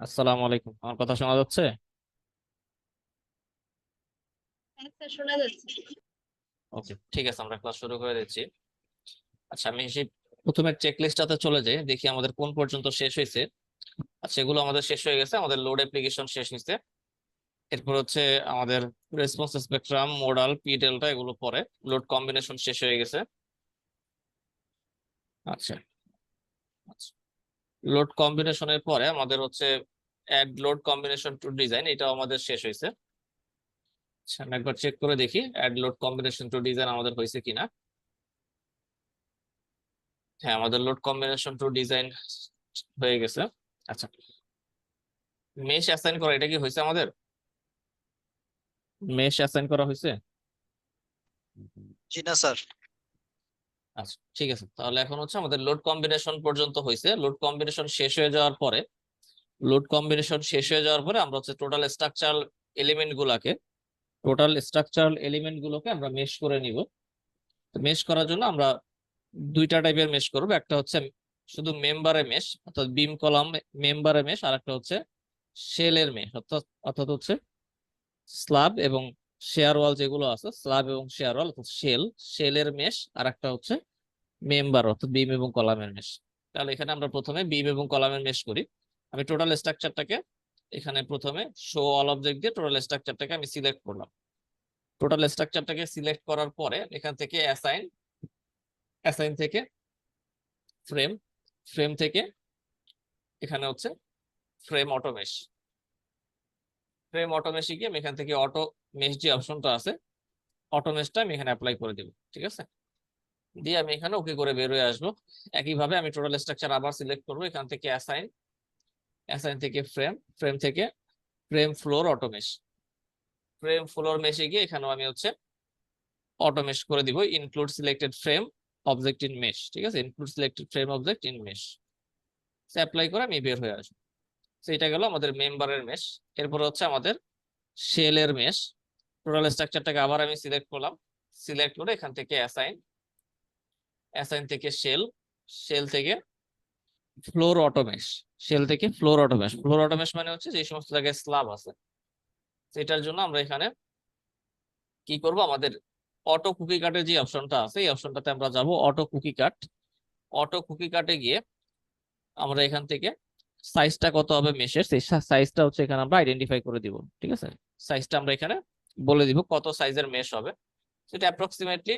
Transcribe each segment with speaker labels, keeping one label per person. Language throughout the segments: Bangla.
Speaker 1: আসসালামু আলাইকুম, আমার কথা শোনা যাচ্ছে?
Speaker 2: হ্যাঁ স্যার, শোনা যাচ্ছে।
Speaker 1: ওকে, ঠিক আছে, আমরা ক্লাস শুরু করে দিচ্ছি। আচ্ছা, আমি সেই প্রথমে চেক লিস্টটাতে চলে যাই, দেখি আমাদের কোন পর্যন্ত শেষ হয়েছে। আচ্ছা, এগুলো আমাদের শেষ হয়ে গেছে, আমাদের লোড অ্যাপ্লিকেশন শেষ হয়েছে। এরপর হচ্ছে আমাদের response spectrum, modal, P delta এগুলো পরে। লোড কম্বিনেশন শেষ হয়ে গেছে। আচ্ছা আচ্ছা, লোড কম্বিনেশনের পরে আমাদের হচ্ছে add load combination to design, এটাও আমাদের শেষ হয়েছে। আচ্ছা, আমি একবার চেক করে দেখি add load combination to design আমাদের হয়েছে কিনা। হ্যাঁ, আমাদের লোড কম্বিনেশন টু ডিজাইন হয়ে গেছে। আচ্ছা, মেশ অ্যাসাইন করা এটা কি হয়েছে আমাদের? মেশ অ্যাসাইন করা হয়েছে?
Speaker 3: জি না স্যার।
Speaker 1: আচ্ছা, ঠিক আছে, তাহলে এখন হচ্ছে আমাদের লোড কম্বিনেশন পর্যন্ত হয়েছে। লোড কম্বিনেশন শেষ হয়ে যাওয়ার পরে আমরা হচ্ছে টোটাল এলিমেন্ট গুলোকে আমরা মেশ করে নিব। মেশ করার জন্য আমরা দুইটা টাইপের মেশ করব। একটা হচ্ছে শুধু মেম্বারে মেশ, অর্থাৎ বিম কলাম মেম্বারে মেশ, আর একটা হচ্ছে শেলের মেশ, অর্থাৎ অর্থাৎ হচ্ছে স্ল্যাব এবং শেয়ার ওয়াল যেগুলো আছে, স্ল্যাব এবং শেয়ার ওয়াল অর্থাৎ শেলের মেশ, আর একটা হচ্ছে মেম্বার অর্থাৎ বিম এবং কলামের মেশ। তাহলে এখানে আমরা প্রথমে বিম এবং কলামের মেশ করি। আমি টোটাল স্ট্রাকচারটাকে এখানে প্রথমে শো অল অবজেক্ট দিয়ে টোটাল স্ট্রাকচারটাকে আমি সিলেক্ট করলাম। টোটাল স্ট্রাকচারটাকে সিলেক্ট করার পরে এখান থেকে অ্যাসাইন, অ্যাসাইন থেকে ফ্রেম, ফ্রেম থেকে এখানে হচ্ছে ফ্রেম অটোমেশ, ফ্রেম অটোমেশে গিয়ে আমি এখান থেকে অটো মেশ যে অপশনটা আছে, অটোমেশটা আমি এখানে অ্যাপ্লাই করে দিব। ঠিক আছে, দিয়ে আমি এখানে ওকে করে বের হয়ে আসবো। একইভাবে আমি টোটাল স্ট্রাকচার আবার সিলেক্ট করবো, এখান থেকে অ্যাসাইন, অ্যাসাইন থেকে ফ্রেম, ফ্রেম থেকে ফ্রেম ফ্লোর অটোমেশ, ফ্রেম ফ্লোর মেশে গিয়ে এখানেও আমি হচ্ছে অটোমেশ করে দিব। Include selected frame object in mesh, ঠিক আছে, include selected frame object in mesh apply করে আমি বের হয়ে আসবো। এটা গেল আমাদের মেম্বারের মেশ। এরপর হচ্ছে আমাদের শেলের মেশ। টোটাল স্ট্রাকচারটাকে আবার আমি সিলেক্ট করলাম, সিলেক্ট করে এখান থেকে অ্যাসাইন, অ্যাসাইন থেকে শেল, শেল থেকে ফ্লোর অটোমেশ, শেল থেকে ফ্লোর অটোমেশ। ফ্লোর অটোমেশ মানে হচ্ছে যে সমস্ত জায়গায় স্ল্যাব আছে, সেটার জন্য আমরা এখানে কি করব, আমাদের অটো কুকি কাটের যে অপশনটা আছে এই অপশনটাতে আমরা যাব, অটো কুকি কাট। অটো কুকি কাটে গিয়ে আমরা এখান থেকে সাইজটা কত হবে মেশের, সেই সাইজটা হচ্ছে এখানে আমরা আইডেন্টিফাই করে দিব। ঠিক আছে, সাইজটা আমরা এখানে বলে দিব কত সাইজের মেশ হবে। সেটা অ্যাপ্রক্সিমেটলি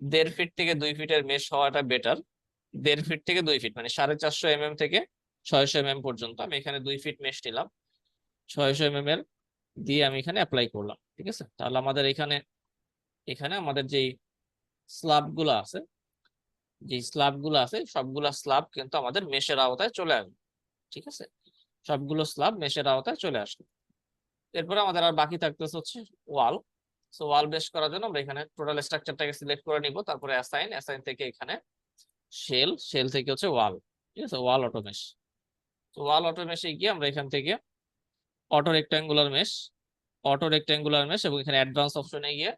Speaker 1: 1.5 ফিট থেকে 2 ফিটের মেশ হওয়াটা বেটার। 1.5 ফিট থেকে 2 ফিট মানে 450 mm থেকে 600 mm পর্যন্ত। আমি এখানে 2 ফিট মেশ নিলাম, 600 mm এর দিয়ে আমি এখানে অ্যাপ্লাই করলাম। ঠিক আছে, তাহলে আমাদের এখানে এখানে আমাদের যেই স্ল্যাব গুলো আছে, সবগুলা স্ল্যাব কিন্তু আমাদের মেশের আওতায় চলে আসবে। ঠিক আছে, সবগুলো স্ল্যাব মেশের আওতায় চলে আসবে। এরপরে আমাদের আর বাকি থাকতেছে হচ্ছে ওয়াল। সো ওয়াল বেস করার জন্য আমরা এখানে টোটাল স্ট্রাকচারটাকে সিলেক্ট করে নিব, তারপরে অ্যাসাইন, অ্যাসাইন থেকে এখানে শেল, শেল থেকে হচ্ছে ওয়াল। ঠিক আছে, ওয়াল অটোমেশ। তো ওয়াল অটোমেশে গিয়ে আমরা এখান থেকে auto rectangular mesh, auto rectangular mesh এবং এখানে অ্যাডভান্স অপশনে গিয়ে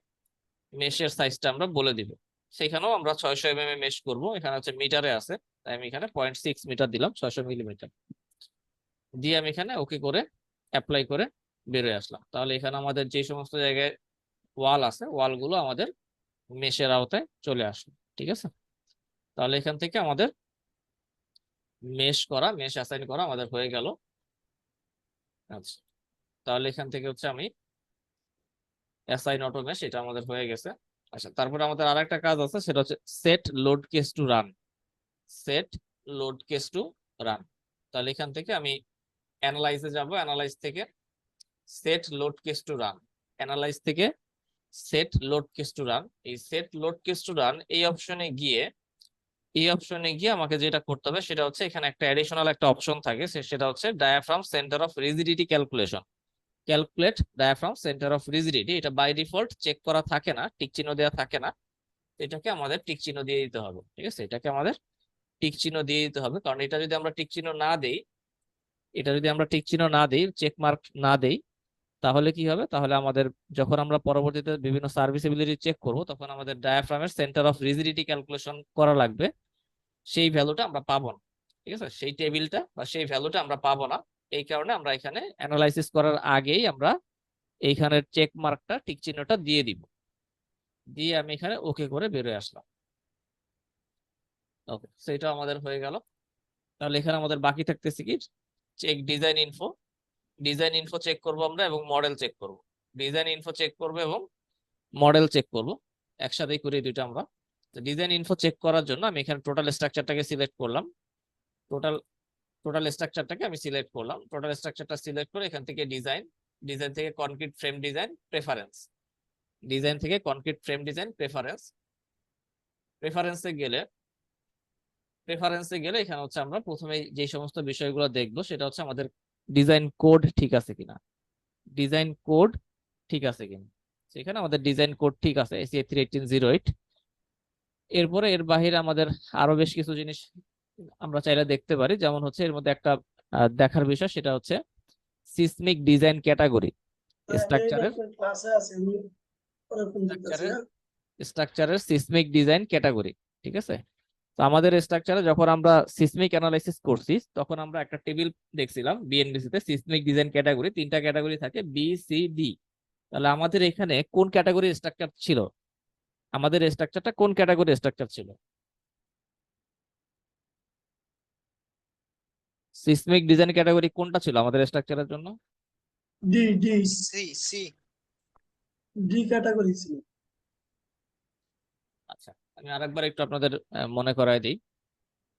Speaker 1: মেশের সাইজটা আমরা বলে দিব। সেখানেও আমরা 600 mm এ মেশ করব। এখানে হচ্ছে মিটারে আছে, তাই আমি এখানে 0.6 মিটার দিলাম, 600 মিলিমিটার দিয়ে আমি এখানে ওকে করে অ্যাপ্লাই করে বেরোয় আসলাম। তাহলে এখানে আমাদের যে সমস্ত জায়গায় ওয়াল আছে, ওয়ালগুলো আমাদের মেশের আওতায় চলে আসলো। ঠিক আছে, তাহলে এখান থেকে আমাদের মেশ অ্যাসাইন করা আমাদের হয়ে গেল। আচ্ছা, তাহলে এখান থেকে হচ্ছে আমি অ্যাসাইন অটো মেশ, এটা আমাদের হয়ে গেছে। আচ্ছা, তারপরে আমাদের আরেকটা কাজ আছে, সেটা হচ্ছে set load case to run, set load case to run. তাহলে এখান থেকে আমি অ্যানালাইজে যাব, অ্যানালাইজ থেকে set load case to run, analyse থেকে set load case to run. এই set load case to run এই অপশনে গিয়ে, এই অপশনে গিয়ে আমাকে যেটা করতে হবে সেটা হচ্ছে এখানে একটা অ্যাডিশনাল একটা অপশন থাকে, সেটা হচ্ছে diaphragm centre of rigidity calculation, calculate diaphragm centre of rigidity. এটা বাই ডিফল্ট চেক করা থাকে না, টিক চিহ্ন দেওয়া থাকে না, এটাকে আমাদের টিক চিহ্ন দিয়ে দিতে হবে। ঠিক আছে, এটাকে আমাদের টিক চিহ্ন দিয়ে দিতে হবে, কারণ এটা যদি আমরা টিক চিহ্ন না দেই, এটা যদি আমরা টিক চিহ্ন না দেই, চেক মার্ক না দেই, তাহলে কি হবে, তাহলে আমাদের যখন আমরা পরবর্তীতে বিভিন্ন সার্ভিসিবিলিটি চেক করব তখন আমাদের ডায়াফ্রামের সেন্টার অফ রিজিডিটি ক্যালকুলেশন করা লাগবে, সেই ভ্যালুটা আমরা পাবো না। ঠিক আছে, সেই টেবিলটা বা সেই ভ্যালুটা আমরা পাবো না। এই কারণে আমরা এখানে অ্যানালাইসিস করার আগেই আমরা এইখানের চেক মার্কটা টিক চিহ্নটা দিয়ে দিব, দিয়ে আমি এখানে ওকে করে বেরোয় আসলাম। ওকে, সেটা আমাদের হয়ে গেল। তাহলে এখানে আমাদের বাকি থাকতেছে কি, check design info. Design info check করব আমরা এবং মডেল চেক করব। ডিজাইন ইনফো চেক করব এবং মডেল চেক করব, একসাথেই করি দুইটা আমরা। তো ডিজাইন ইনফো চেক করার জন্য আমি এখানে টোটাল স্ট্রাকচারটাকে সিলেক্ট করলাম। টোটাল টোটাল স্ট্রাকচারটাকে আমি সিলেক্ট করলাম। টোটাল স্ট্রাকচারটা সিলেক্ট করে এখান থেকে ডিজাইন, ডিজাইন থেকে concrete frame design preference, design থেকে কনক্রিট ফ্রেম ডিজাইন প্রেফারেন্স। প্রেফারেন্সে গেলে এখানে হচ্ছে আমরা প্রথমে যে সমস্ত বিষয়গুলো দেখবো সেটা হচ্ছে আমাদের ডিজাইন কোড ঠিক আছে কিনা, ডিজাইন কোড ঠিক আছে কিনা। সেখানে আমাদের ডিজাইন কোড ঠিক আছে, ACA 31808। এরপরে এর বাহিরে আমাদের আরো বেশ কিছু জিনিস আমরা চাইলে দেখতে পারি, যেমন হচ্ছে এর মধ্যে একটা দেখার বিষয়, সেটা হচ্ছে সিসমিক ডিজাইন ক্যাটাগরি। স্ট্রাকচারের স্ট্রাকচারের সিসমিক ডিজাইন ক্যাটাগরি, ঠিক আছে। তো আমাদের স্ট্রাকচারে যখন আমরা সিসমিক অ্যানালাইসিস করছি তখন আমরা একটা টেবিল দেখছিলাম বিএনবিসি তে, সিসমিক ডিজাইন ক্যাটাগরি, 3টা ক্যাটাগরি থাকে, BCD। তাহলে আমাদের এখানে কোন ক্যাটাগরির স্ট্রাকচার ছিল, আমাদের স্ট্রাকচারটা কোন ক্যাটাগরির স্ট্রাকচার ছিল? সিসমিক ডিজাইন ক্যাটাগরি কোনটা ছিল আমাদের স্ট্রাকচারের জন্য?
Speaker 3: D D
Speaker 4: C C
Speaker 3: D category ছিল।
Speaker 1: আচ্ছা, আমি আরেকবার একটু আপনাদের মনে করায় দিই।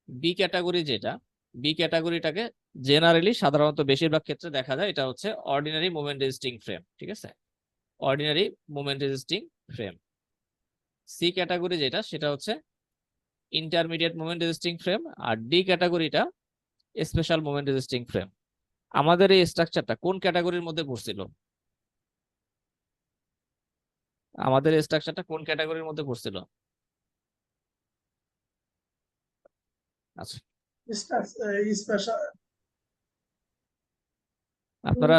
Speaker 1: বি ক্যাটাগরি যেটা, বি ক্যাটাগরিটাকে জেনারেলি সাধারণত বেশিরভাগ ক্ষেত্রে দেখা যায় এটা হচ্ছে অর্ডিনারি মোমেন্ট রেজিস্টিং ফ্রেম, ঠিক আছে, ordinary moment resisting frame. C category যেটা সেটা হচ্ছে ইন্টারমিডিয়েট মোমেন্ট রেজিস্টিং ফ্রেম, আর ডি ক্যাটাগরিটা স্পেশাল মোমেন্ট রেজিস্টিং ফ্রেম। আমাদের এই স্ট্রাকচারটা কোন ক্যাটাগরির মধ্যে পড়ছিল? আমাদের স্ট্রাকচারটা কোন ক্যাটাগরির মধ্যে পড়ছিল? আচ্ছা,
Speaker 3: স্পেশাল
Speaker 1: আপনারা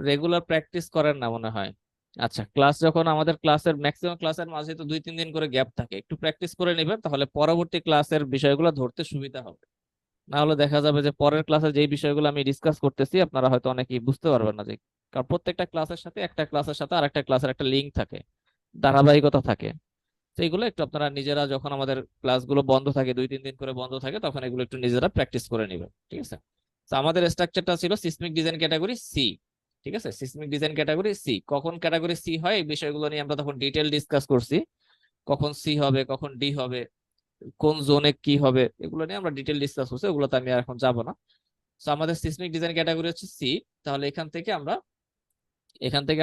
Speaker 1: রেগুলার প্র্যাকটিস করেন না মনে হয়। আচ্ছা, ক্লাস যখন আমাদের ক্লাসের ম্যাক্সিমাম ক্লাসের মাঝে তো 2-3 দিন করে গ্যাপ থাকে, একটু প্র্যাকটিস করে নেবেন, তাহলে পরবর্তী ক্লাসের বিষয়গুলো ধরতে সুবিধা হবে। না হলে দেখা যাবে যে পরের ক্লাসে যেই বিষয়গুলো আমি ডিসকাস করতেছি আপনারা হয়তো অনেকেই বুঝতে পারবেন না, যে কারণ প্রত্যেকটা ক্লাসের সাথে একটা ক্লাসের সাথে আরেকটা ক্লাসের একটা লিঙ্ক থাকে, ধারাবাহিকতা থাকে। তো এগুলো একটু আপনারা নিজেরা যখন আমাদের ক্লাসগুলো বন্ধ থাকে, 2-3 দিন করে বন্ধ থাকে, তখন এগুলো একটু নিজেরা প্র্যাকটিস করে নেবেন, ঠিক আছে। তো আমাদের স্ট্রাকচারটা ছিল সিসমিক ডিজাইন ক্যাটাগরি সি, ঠিক আছে, সিসমিক ডিজাইন ক্যাটাগরি সি। কখন ক্যাটাগরি সি হয় এই বিষয়গুলো নিয়ে আমরা তখন ডিটেল ডিসকাস করছি, কখন সি হবে কখন ডি হবে, কোন জোনে কি হবে, এগুলো নিয়ে আমরা ডিটেল ডিসকাস করছি, ওগুলোতে আমি আর এখন যাব না। তো আমাদের সিসমিক ডিজাইন ক্যাটাগরি হচ্ছে সি। তাহলে এখান থেকে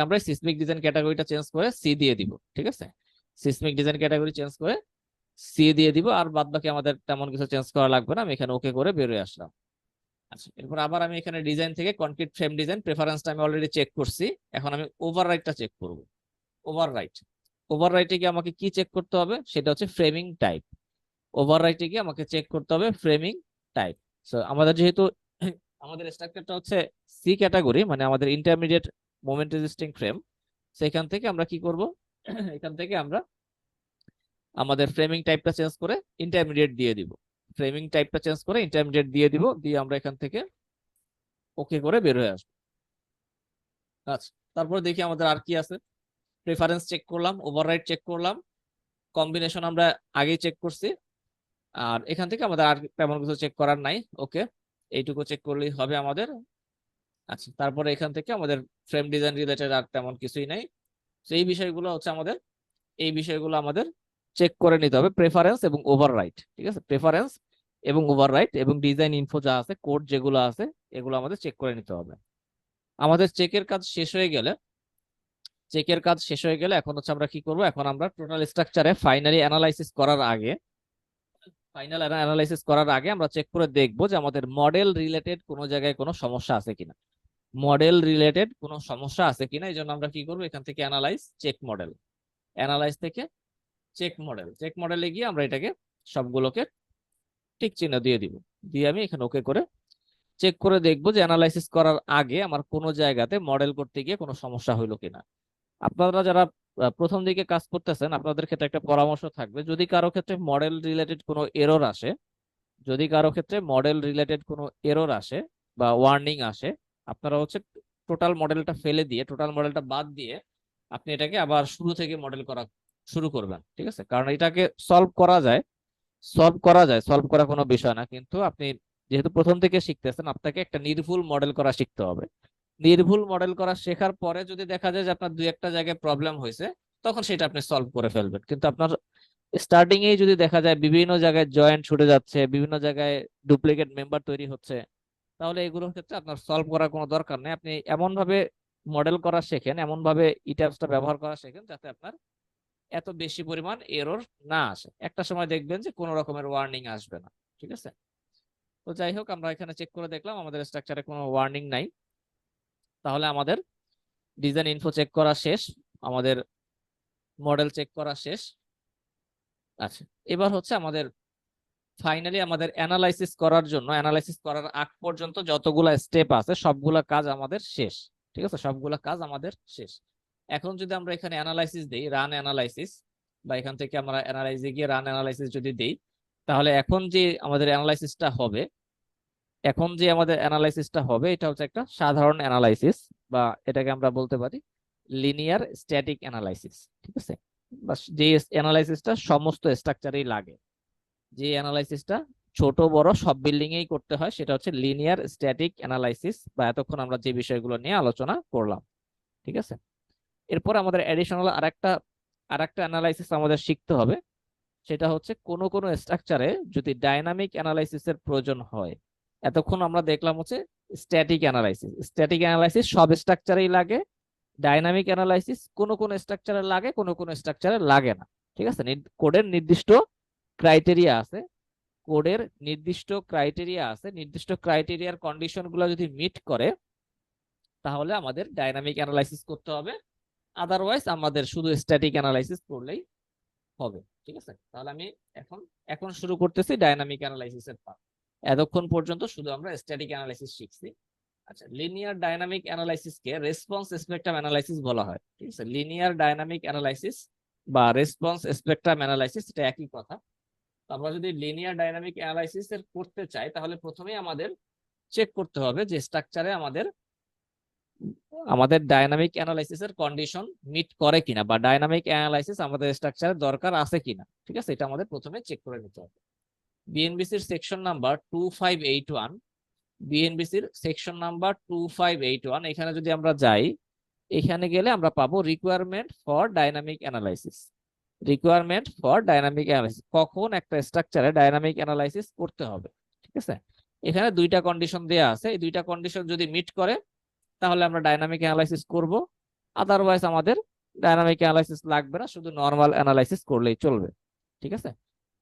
Speaker 1: আমরা সিসমিক ডিজাইন ক্যাটাগরিটা চেঞ্জ করে সি দিয়ে দিব, ঠিক আছে, সিসমিক ডিজাইন ক্যাটাগরি চেঞ্জ করে সি দিয়ে দিব, আর বাদ বাকি আমাদের তেমন কিছু চেঞ্জ করা লাগবে না। আমি এখানে ওকে করে বেরোয় আসলাম। আচ্ছা, এরপর আবার আমি এখানে ডিজাইন থেকে কনক্রিট ফ্রেম ডিজাইন প্রেফারেন্সটা আমি অলরেডি চেক করছি, এখন আমি ওভাররাইটটা চেক করব। ওভাররাইট, ওভাররাইটে গিয়ে আমাকে কি চেক করতে হবে, সেটা হচ্ছে ফ্রেমিং টাইপ। ওভাররাইটে গিয়ে আমাকে চেক করতে হবে ফ্রেমিং টাইপ। সো আমাদের যেহেতু আমাদের স্ট্রাকচারটা হচ্ছে সি ক্যাটাগরি, মানে আমাদের ইন্টারমিডিয়েট মোমেন্ট রেজিস্টিং ফ্রেম, সেখান থেকে আমরা কি করব, এখান থেকে আমরা আমাদের ফ্রেমিং টাইপটা চেঞ্জ করে ইন্টারমিডিয়েট দিয়ে দিব, ফ্রেমিং টাইপটা চেঞ্জ করে ইন্টারমিডিয়েট দিয়ে দিব, দিয়ে আমরা এখান থেকে ওকে করে বের হয়ে আসবো। আচ্ছা, তারপর দেখি আমাদের আর কি আছে। প্রেফারেন্স চেক করলাম, ওভাররাইট চেক করলাম, কম্বিনেশন আমরা আগেই চেক করছি, আর এখান থেকে আমাদের আর তেমন কিছু চেক করার নাই। ওকে, এইটুকু চেক করলেই হবে আমাদের। আচ্ছা, তারপরে এখান থেকে আমাদের ফ্রেম ডিজাইন রিলেটেড আর তেমন কিছুই নাই। তো এই বিষয়গুলো আমাদের চেক করে নিতে হবে, প্রেফারেন্স এবং ওভাররাইট, ঠিক আছে, প্রেফারেন্স এবং ওভাররাইট এবং ডিজাইন ইনফো যা আছে, কোড যেগুলো আছে, এগুলো আমাদের চেক করে নিতে হবে। আমাদের চেকের কাজ শেষ হয়ে গেলে এখন হচ্ছে আমরা কি করব, এখন আমরা টোটাল স্ট্রাকচারে ফাইনাল অ্যানালাইসিস করার আগে আমরা চেক করে দেখবো যে আমাদের মডেল রিলেটেড কোনো জায়গায় কোনো সমস্যা আছে কিনা, মডেল রিলেটেড কোনো সমস্যা আছে কিনা। এই জন্য আমরা কি করবো, এখান থেকে অ্যানালাইজ থেকে চেক মডেলে গিয়ে আমরা এটাকে সবগুলোকে টিক চিহ্ন দিয়ে দিব, দিয়ে আমি এখানে ওকে করে চেক করে দেখবো যে অ্যানালাইসিস করার আগে আমার কোনো জায়গাতে মডেল করতে গিয়ে কোনো সমস্যা হইলো কিনা। আপনারা যারা প্রথম দিকে কাজ করতেছেন, আপনাদের ক্ষেত্রে একটা পরামর্শ থাকবে, যদি কারো ক্ষেত্রে মডেল রিলেটেড কোনো এরর আসে বা ওয়ার্নিং আসে, আপনারা হচ্ছে টোটাল মডেলটা ফেলে দিয়ে, টোটাল মডেলটা বাদ দিয়ে আপনি এটাকে আবার শুরু থেকে মডেল করা শুরু করবেন। ঠিক আছে, কারণ এটাকে সলভ করা যায়, সলভ করা কোনো বিষয় না, কিন্তু আপনি যেহেতু প্রথম থেকে শিখতেছেন আপনাকে একটা নির্ভুল মডেল করা শিখতে হবে। নির্ভুল মডেল করা শেখার পরে যদি দেখা যায় যে আপনার দুই একটা জায়গায় প্রবলেম হয়েছে, তখন সেটা আপনি সলভ করে ফেলবেন। কিন্তু আপনার স্টার্টিং এই যদি দেখা যায় বিভিন্ন জায়গায় জয়েন্ট ছুটে যাচ্ছে, বিভিন্ন জায়গায় ডুপ্লিকেট মেম্বার তৈরি হচ্ছে, তাহলে এগুলোর ক্ষেত্রে আপনার সলভ করার কোনো দরকার নেই। আপনি এমন ভাবে মডেল করা শেখেন, এমন ভাবে ইটাপসটা ব্যবহার করা শেখেন যাতে আপনার এত বেশি পরিমাণ এরর না আসে। একটা সময় দেখবেন যে কোনো রকমের ওয়ার্নিং আসবে না। ঠিক আছে, তো যাই হোক, আমরা এখানে চেক করে দেখলাম আমাদের স্ট্রাকচারে কোনো ওয়ার্নিং নাই। তাহলে আমাদের ডিজাইন ইনফো চেক করা শেষ, আমাদের মডেল চেক করা শেষ। আচ্ছা, এবার হচ্ছে আমাদের ফাইনালি আমাদের অ্যানালাইসিস করার জন্য, অ্যানালাইসিস করার আগ পর্যন্ত যতগুলা স্টেপ আছে সবগুলা কাজ আমাদের শেষ। ঠিক আছে, সবগুলা কাজ আমাদের শেষ। এখন যদি আমরা এখানে অ্যানালাইসিস দেই, রান অ্যানালাইসিস, বা এখান থেকে আমরা অ্যানালাইজে গিয়ে রান অ্যানালাইসিস যদি দেই, তাহলে এখন যে আমাদের অ্যানালাইসিসটা হবে, এটা হচ্ছে একটা সাধারণ অ্যানালাইসিস, বা এটাকে আমরা বলতে পারি লিনিয়ার স্ট্যাটিক অ্যানালাইসিস। ঠিক আছে, বা যে অ্যানালাইসিসটা সমস্ত স্ট্রাকচারেই লাগে, যে অ্যানালাইসিসটা ছোট বড় সব বিল্ডিং এই করতে হয়, সেটা হচ্ছে লিনিয়ার স্ট্যাটিক অ্যানালাইসিস, বা এতক্ষণ আমরা যে বিষয়গুলো নিয়ে আলোচনা করলাম। ঠিক আছে, এরপর আমাদের অ্যাডিশনাল আরেকটা অ্যানালাইসিস আমাদের শিখতে হবে। সেটা হচ্ছে কোন কোন স্ট্রাকচারে যদি ডাইনামিক অ্যানালাইসিসের প্রয়োজন হয়। এতক্ষণ আমরা দেখলাম হচ্ছে স্ট্যাটিক অ্যানালাইসিস সব স্ট্রাকচারেই লাগে, ডাইনামিক অ্যানালাইসিস কোন কোন স্ট্রাকচারে লাগে, কোন কোন স্ট্রাকচারে লাগে না। ঠিক আছে, কোডের নির্দিষ্ট ক্রাইটেরিয়া আছে, নির্দিষ্ট ক্রাইটেরিয়ার কন্ডিশন গুলো যদি মিট করে, তাহলে আমাদের ডাইনামিক অ্যানালাইসিস করতে হবে। আদারওয়াইজ আমাদের শুধু স্ট্যাটিক অ্যানালাইসিস করলেই হবে। ঠিক আছে, তাহলে আমি এখন এখন শুরু করতেছি ডাইনামিক অ্যানালাইসিসের পার্ট। এতক্ষণ পর্যন্ত শুধু আমরা স্ট্যাটিক অ্যানালাইসিস শিখছি। আচ্ছা, লিনিয়ার ডাইনামিক অ্যানালাইসিসকে রেসপন্স স্পেকট্রাম অ্যানালাইসিস বলা হয়। ঠিক আছে, লিনিয়ার ডাইনামিক অ্যানালাইসিস বা রেসপন্স স্পেকট্রাম অ্যানালাইসিস এটা একই কথা। আমরা যদি লিনিয়ার ডাইনামিক অ্যানালাইসিস এর করতে চাই, তাহলে প্রথমেই আমাদের চেক করতে হবে যে স্ট্রাকচারে আমাদের ডাইনামিক অ্যানালাইসিস এর কন্ডিশন মিট করে কিনা, বা ডাইনামিক অ্যানালাইসিস আমাদের স্ট্রাকচারে দরকার আছে কিনা। ঠিক আছে, এটা আমাদের প্রথমে চেক করে নিতে হবে। বিএনবিসির সেকশন নাম্বার 2581, বিএনবিসির সেকশন নাম্বার 2581, এখানে যদি আমরা যাই, এখানে গেলে আমরা পাবো রিকোয়ারমেন্ট ফর ডাইনামিক অ্যানালাইসিস। কখন একটা স্ট্রাকচারে ডাইনামিক অ্যানালাইসিস করতে হবে। ঠিক আছে, এখানে দুইটা কন্ডিশন দেয়া আছে, এই দুইটা কন্ডিশন যদি মিট করে তাহলে আমরা ডাইনামিক অ্যানালাইসিস করব। আদারওয়াইজ আমাদের ডাইনামিক অ্যানালাইসিস লাগবে না, শুধু নরমাল অ্যানালাইসিস করলেই চলবে। ঠিক আছে,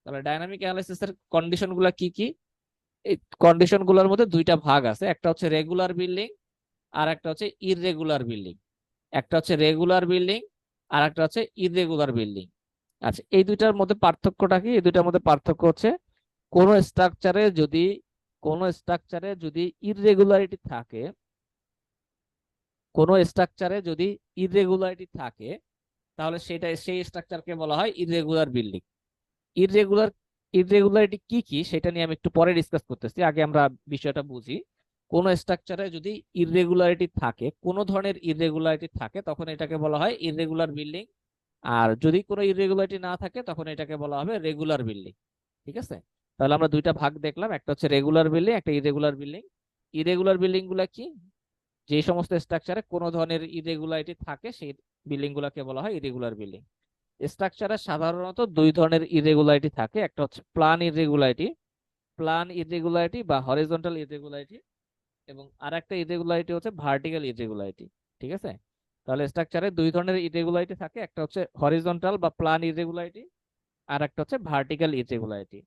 Speaker 1: তাহলে ডাইনামিক অ্যানালাইসিস এর কন্ডিশন গুলা কি কি? এই কন্ডিশন গুলোর মধ্যে দুইটা ভাগ আছে, একটা হচ্ছে রেগুলার বিল্ডিং আর একটা হচ্ছে ইররেগুলার বিল্ডিং। একটা হচ্ছে রেগুলার বিল্ডিং আর একটা হচ্ছে ইররেগুলার বিল্ডিং। আচ্ছা, এই দুইটার মধ্যে পার্থক্যটা কি? এই দুইটার মধ্যে পার্থক্য হচ্ছে কোন স্ট্রাকচারে যদি ইররেগুলারিটি থাকে, তাহলে সেই স্ট্রাকচারকে বলা হয় ইররেগুলার বিল্ডিং। ইররেগুলার ইররেগুলারিটি কি কি সেটা নিয়ে আমি একটু পরে ডিসকাস করতেছি, আগে আমরা বিষয়টা বুঝি। কোন স্ট্রাকচারে যদি ইররেগুলারিটি থাকে, কোন ধরনের ইররেগুলারিটি থাকে, তখন এটাকে বলা হয় ইররেগুলার বিল্ডিং। আর যদি কোনো ইররেগুলারিটি না থাকে, তখন এটাকে বলা হবে রেগুলার বিল্ডিং। ঠিক আছে, তাহলে আমরা দুইটা ভাগ দেখলাম, একটা হচ্ছে রেগুলার বিল্ডিং, একটা ইররেগুলার বিল্ডিং। ইররেগুলার বিল্ডিং গুলা কি? যে সমস্ত স্ট্রাকচারে কোনো ধরনের ইররেগুলারিটি থাকে, সেই বিল্ডিং গুলাকে বলা হয় ইররেগুলার বিল্ডিং। স্ট্রাকচারে সাধারণত দুই ধরনের ইররেগুলারিটি থাকে, একটা হচ্ছে প্ল্যান ইররেগুলারিটি বা হরিজন্টাল ইররেগুলারিটি, এবং আরেকটা ইররেগুলারিটি হচ্ছে ভার্টিক্যাল ইররেগুলারিটি। ঠিক আছে, তাহলে স্ট্রাকচারে দুই ধরনের ইররেগুলারিটি থাকে, একটা হচ্ছে হরিজন্টাল বা প্ল্যান ইররেগুলারিটি, আর একটা হচ্ছে ভার্টিক্যাল ইররেগুলারিটি।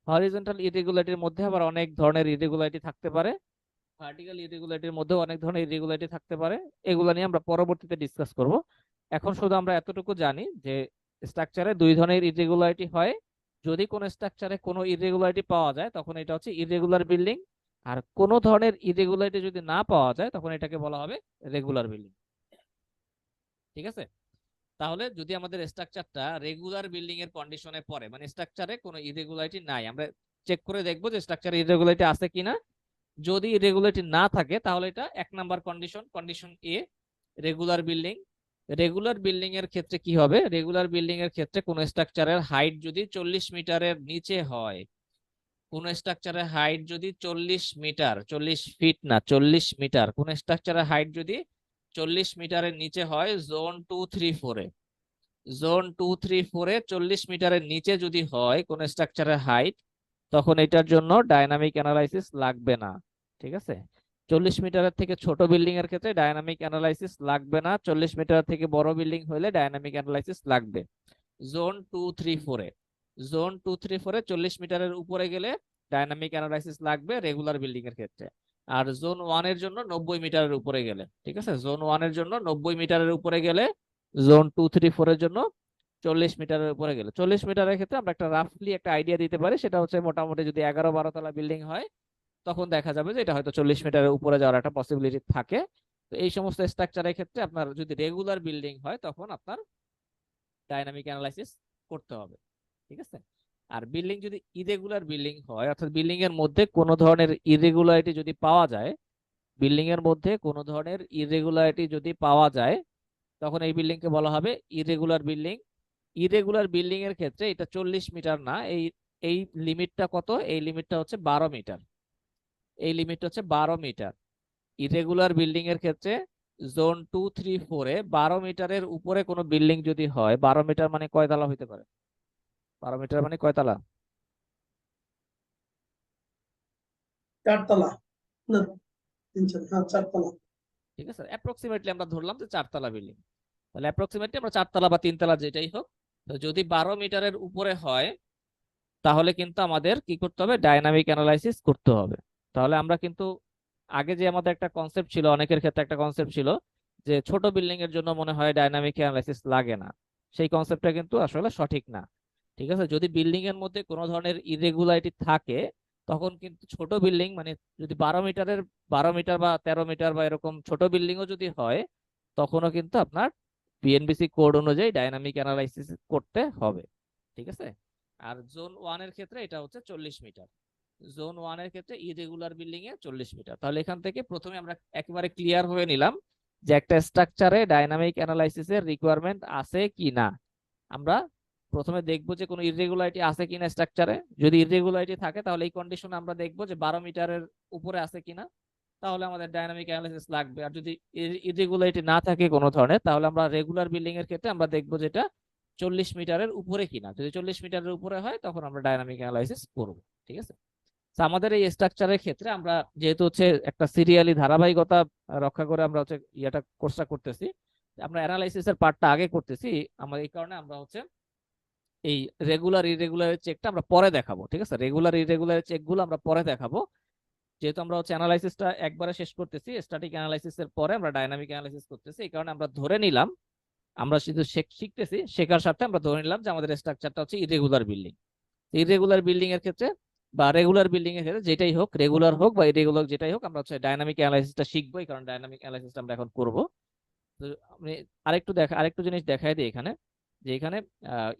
Speaker 1: হরিজন্টাল ইররেগুলারিটির মধ্যে আবার অনেক ধরনের ইররেগুলারিটি থাকতে পারে, ভার্টিক্যাল ইররেগুলারিটির মধ্যে অনেক ধরনের ইররেগুলারিটি থাকতে পারে। এগুলো নিয়ে আমরা পরবর্তীতে ডিসকাস করব। এখন শুধু আমরা এতটুকু জানি যে স্ট্রাকচারে দুই ধরনের ইররেগুলারিটি হয়। যদি কোনো স্ট্রাকচারে কোনো ইররেগুলারিটি পাওয়া যায়, তখন এটা হচ্ছে ইররেগুলার বিল্ডিং। আর কোনো ধরনের ইররেগুলারিটি যদি না পাওয়া যায়, তখন এটাকে বলা হবে রেগুলার বিল্ডিং। ঠিক আছে, তাহলে যদি আমাদের স্ট্রাকচারটা রেগুলার বিল্ডিং এর কন্ডিশনে পড়ে, মানে স্ট্রাকচারে কোনো ইররেগুলারিটি নাই, আমরা চেক করে দেখবো যে স্ট্রাকচারে ইররেগুলারিটি আছে কিনা। যদি ইরেগুলারিটি না থাকে তাহলে এটা 1 number condition, condition a regular building. Regular building এর ক্ষেত্রে কি হবে? রেগুলার বিল্ডিং এর ক্ষেত্রে কোন স্ট্রাকচারের হাইট যদি 40 মিটারের নিচে হয়, কোন স্ট্রাকচারের হাইট যদি 40 মিটার, 40 ফিট না 40 মিটার, কোন স্ট্রাকচারের হাইট যদি 40 মিটারের নিচে হয় জোন 2, 3, 4 এ, জোন 2, 3, 4 এ 40 মিটারের নিচে যদি হয় কোন স্ট্রাকচারের হাইট, তখন এটার জন্য ডাইনামিক অ্যানালাইসিস লাগবে না। ঠিক আছে, 40 মিটারের থেকে ছোট বিল্ডিং এর ক্ষেত্রে ডাইনামিক অ্যানালাইসিস লাগবে না, 40 মিটার থেকে বড় বিল্ডিং হলে ডাইনামিক অ্যানালাইসিস লাগবে। জোন 2, 3, 4 এ, জোন 2, 3, 4 এ 40 মিটারের উপরে গেলে ডাইনামিক অ্যানালাইসিস লাগবে রেগুলার বিল্ডিং এর ক্ষেত্রে। আর জোন 1 এর জন্য 90 মিটারের উপরে গেলে, ঠিক আছে, জোন 1 এর জন্য 90 মিটারের উপরে গেলে, জোন 2, 3, 4 এর জন্য 40 মিটারের উপরে গেলে। 40 মিটারের ক্ষেত্রে আমরা একটা রাফলি একটা আইডিয়া দিতে পারি, সেটা হচ্ছে মোটামুটি যদি 11-12 তলা বিল্ডিং হয় তখন দেখা যাবে যে এটা হয়তো 40 মিটারের উপরে যাওয়ার একটা পসিবিলিটি থাকে। তো এই সমস্ত স্ট্রাকচারের ক্ষেত্রে আপনার যদি রেগুলার বিল্ডিং হয় তখন আপনার ডাইনামিক অ্যানালাইসিস করতে হবে। ঠিক আছে, আর বিল্ডিং যদি ইরেগুলার বিল্ডিং হয়, অর্থাৎ বিল্ডিং এর মধ্যে কোনো ধরনের ইরেগুলারিটি যদি পাওয়া যায়, বিল্ডিং এর মধ্যে কোনো ধরনের ইরেগুলারিটি যদি পাওয়া যায়, তখন এই বিল্ডিং কে বলা হবে ইরেগুলার বিল্ডিং। ইরেগুলার বিল্ডিং এর ক্ষেত্রে এটা 40 মিটার না, এই লিমিটটা কত? এই লিমিটটা হচ্ছে 12 মিটার। এই লিমিটটা হচ্ছে 12 মিটার। ইরেগুলার বিল্ডিং এর ক্ষেত্রে জোন 2, 3, 4 এ 12 মিটারের উপরে কোনো বিল্ডিং যদি হয়, 12 মিটার মানে কয় তলা হইতে পারে? 12 মিটার মানে কয় তলা?
Speaker 3: 4 তলা না 3 হ্যাঁ 4 তলা।
Speaker 1: ঠিক আছে, অ্যাপ্রক্সিমেটলি আমরা ধরলাম যে 4 তলা বিল্ডিং, তাহলে অ্যাপ্রক্সিমেটলি আমরা 4 তলা বা 3 তলা যেটাই হোক, তো যদি 12 মিটারের উপরে হয় তাহলে কিন্তু আমাদের কি করতে হবে? ডাইনামিক অ্যানালাইসিস করতে হবে। তাহলে আমরা কিন্তু আগে যে আমাদের একটা কনসেপ্ট ছিল, অনেকের ক্ষেত্রে একটা কনসেপ্ট ছিল যে ছোট বিল্ডিং এর জন্য মনে হয় ডাইনামিক অ্যানালাইসিস লাগে না, সেই কনসেপ্টটা কিন্তু আসলে সঠিক না। ঠিক আছে, যদি বিল্ডিং এর মধ্যে কোনো ধরনের ইরেগুলারিটি থাকে তখন কিন্তু ছোট বিল্ডিং মানে যদি 12 মিটার বা 13 মিটার বা এরকম ছোট বিল্ডিংও যদি হয়, তখনও কিন্তু আপনার বিএনবিসি কোড অনুযায়ী ডাইনামিক অ্যানালাইসিস করতে হবে। ঠিক আছে, আর জোন 1 এর ক্ষেত্রে এটা হচ্ছে 40 মিটার। জোন 1 এর ক্ষেত্রে ইরেগুলার বিল্ডিং এ 40 মিটার। তাহলে এখান থেকে প্রথমে আমরা একেবারে ক্লিয়ার হয়ে নিলাম যে একটা স্ট্রাকচারে ডাইনামিক অ্যানালাইসিস এর রিকোয়ারমেন্ট আছে কি না। আমরা প্রথমে দেখবো যে কোনো ইররেগুলারিটি আছে কিনা স্ট্রাকচারে। যদি ইররেগুলারিটি থাকে তাহলে এই কন্ডিশনে আমরা দেখবো যে 12 মিটারের উপরে আছে কিনা, তাহলে আমাদের ডাইনামিক অ্যানালাইসিস লাগবে। আর যদি ইররেগুলারিটি না থাকে কোনো ধরনের, তাহলে আমরা রেগুলার বিল্ডিং এর ক্ষেত্রে আমরা দেখবো যেটা 40 মিটারের উপরে কিনা। যদি 40 মিটারের উপরে হয় তখন আমরা ডাইনামিক অ্যানালাইসিস করব। ঠিক আছে, তো আমাদের এই স্ট্রাকচারের ক্ষেত্রে আমরা যেহেতু হচ্ছে একটা সিরিয়ালি ধারাবাহিকতা রক্ষা করে আমরা হচ্ছে ইয়েটা কোর্সটা করতেছি, আমরা অ্যানালাইসিস এর পার্টটা আগে করতেছি, আমরা এই কারণে আমরা হচ্ছে এই রেগুলার ইরেগুলার চেকটা আমরা পরে দেখাবো। ঠিক আছে, রেগুলার ইরেগুলার চেকগুলো আমরা পরে দেখাবো, যেহেতু আমরা হচ্ছে অ্যানালাইসিসটা একবারে শেষ করতেছি, স্ট্যাটিক অ্যানালাইসিস এর পরে আমরা ডাইনামিক অ্যানালাইসিস করতেছি। এই কারণে আমরা ধরে নিলাম, আমরা শুধু শিখতেছি, শেখার সাথে আমরা ধরে নিলাম যে আমাদের স্ট্রাকচারটা হচ্ছে ইরেগুলার বিল্ডিং। ইরেগুলার বিল্ডিং এর ক্ষেত্রে বা রেগুলার বিল্ডিং এর ক্ষেত্রে যেটাই হোক, রেগুলার হোক বা ইরেগুলার যেটাই হোক, আমরা হচ্ছে ডাইনামিক অ্যানালাইসিসটা শিখবো। এই কারণে ডাইনামিক অ্যানালাইসিসটা আমরা এখন করব। তো আমি আরেকটু জিনিস দেখাই দিই এখানে, যে এখানে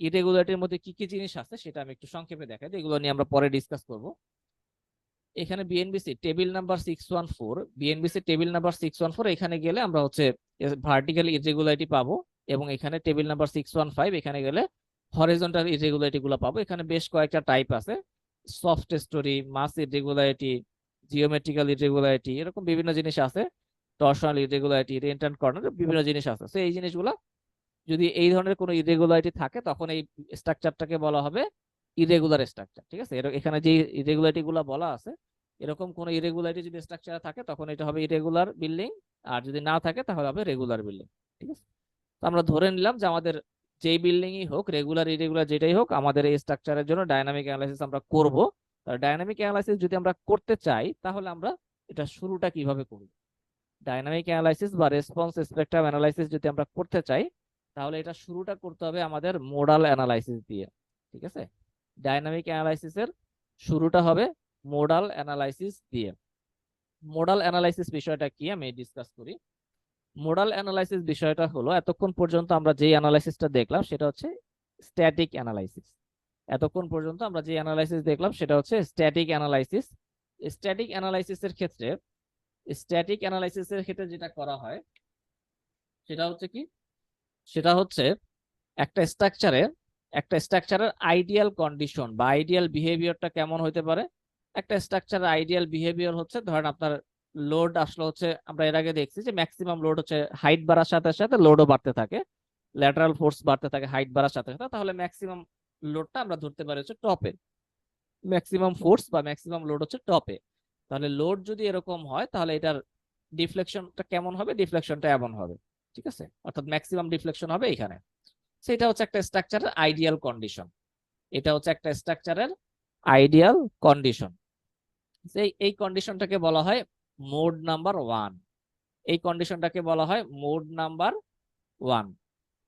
Speaker 1: ইরেগুলারিটির মধ্যে কি কি জিনিস আছে সেটা আমি একটু সংক্ষেপে দেখাই দিই, এগুলো নিয়ে আমরা পরে ডিসকাস করব। এখানে BNBC table number 614, BNBC table number 614, এখানে গেলে আমরা হচ্ছে ভার্টিক্যাল ইরেগুলারিটি পাবো, এবং এখানে টেবিল নাম্বার 615, এখানে গেলে হরিজন্টাল ইরেগুলারিটি গুলো পাবো। এখানে বেশ কয়েকটা টাইপ আছে, soft story, mass irregularity, geometrical irregularity, এরকম বিভিন্ন জিনিস আছে, torsional irregularity, reentrant corner, বিভিন্ন জিনিস আছে। তো এই জিনিসগুলো যদি এই ধরনের কোনো ইরেগুলারিটি থাকে তখন এই স্ট্রাকচারটাকে বলা হবে ইরেগুলার স্ট্রাকচার। ঠিক আছে, এখানে যে ইরেগুলারিটি গুলো বলা আছে, এরকম কোনো ইরেগুলারিটি যদি স্ট্রাকচার থাকে তখন এটা হবে ইরেগুলার বিল্ডিং, আর যদি না থাকে তাহলে হবে রেগুলার বিল্ডিং। ঠিক আছে, তো আমরা ধরে নিলাম যে আমাদের যেই বিল্ডিংই হোক, রেগুলার ইরেগুলার যেটাই হোক, আমাদের এই স্ট্রাকচারের জন্য ডাইনামিক অ্যানালাইসিস আমরা করব। ডাইনামিক অ্যানালাইসিস যদি আমরা করতে চাই তাহলে আমরা এটা শুরুটা কিভাবে করব? ডাইনামিক অ্যানালাইসিস বা রেসপন্স স্পেকট্রাম অ্যানালাইসিস যদি আমরা করতে চাই তাহলে এটা শুরুটা করতে হবে আমাদের মোডাল অ্যানালাইসিস দিয়ে। ঠিক আছে, ডাইনামিক অ্যানালাইসিসের শুরুটা হবে মোডাল অ্যানালাইসিস দিয়ে। মোডাল অ্যানালাইসিস বিষয়টা কি আমি ডিসকাস করি। মোডাল অ্যানালাইসিস বিষয়টা হলো, এতক্ষণ পর্যন্ত আমরা যে অ্যানালাইসিসটা দেখলাম সেটা হচ্ছে স্ট্যাটিক অ্যানালাইসিস। এতক্ষণ পর্যন্ত আমরা যে অ্যানালাইসিস দেখলাম সেটা হচ্ছে স্ট্যাটিক অ্যানালাইসিস। স্ট্যাটিক অ্যানালাইসিসের ক্ষেত্রে যেটা করা হয় সেটা হচ্ছে কি, সেটা হচ্ছে একটা স্ট্রাকচারের আইডিয়াল কন্ডিশন বা আইডিয়াল বিহেভিয়ারটা কেমন হতে পারে। একটা স্ট্রাকচারের আইডিয়াল বিহেভিয়ার হচ্ছে, ধরেন আপনার লোড আসলে হচ্ছে, আমরা এর আগে দেখছি যে ম্যাক্সিমাম লোড হচ্ছে হাইট বাড়ার সাথে সাথে লোডও বাড়তে থাকে, ল্যাটারাল ফোর্স বাড়তে থাকে হাইট বাড়ার সাথে সাথে, তাহলে ম্যাক্সিমাম লোডটা আমরা ধরতে পারি হচ্ছে টপে, ম্যাক্সিমাম ফোর্স বা ম্যাক্সিমাম লোড হচ্ছে টপে। তাহলে লোড যদি এরকম হয় তাহলে এটার ডিফ্লেকশনটা কেমন হবে, ডিফ্লেকশনটা এমন হবে, ঠিক আছে, অর্থাৎ ম্যাক্সিমাম ডিফ্লেকশন হবে এখানে। সেটা হচ্ছে একটা স্ট্রাকচারের আইডিয়াল কন্ডিশন, এটা হচ্ছে একটা স্ট্রাকচারের আইডিয়াল কন্ডিশন। এই কন্ডিশনটাকে বলা হয় মোড নাম্বার 1। এই কন্ডিশনটাকে বলা হয় মোড নাম্বার 1।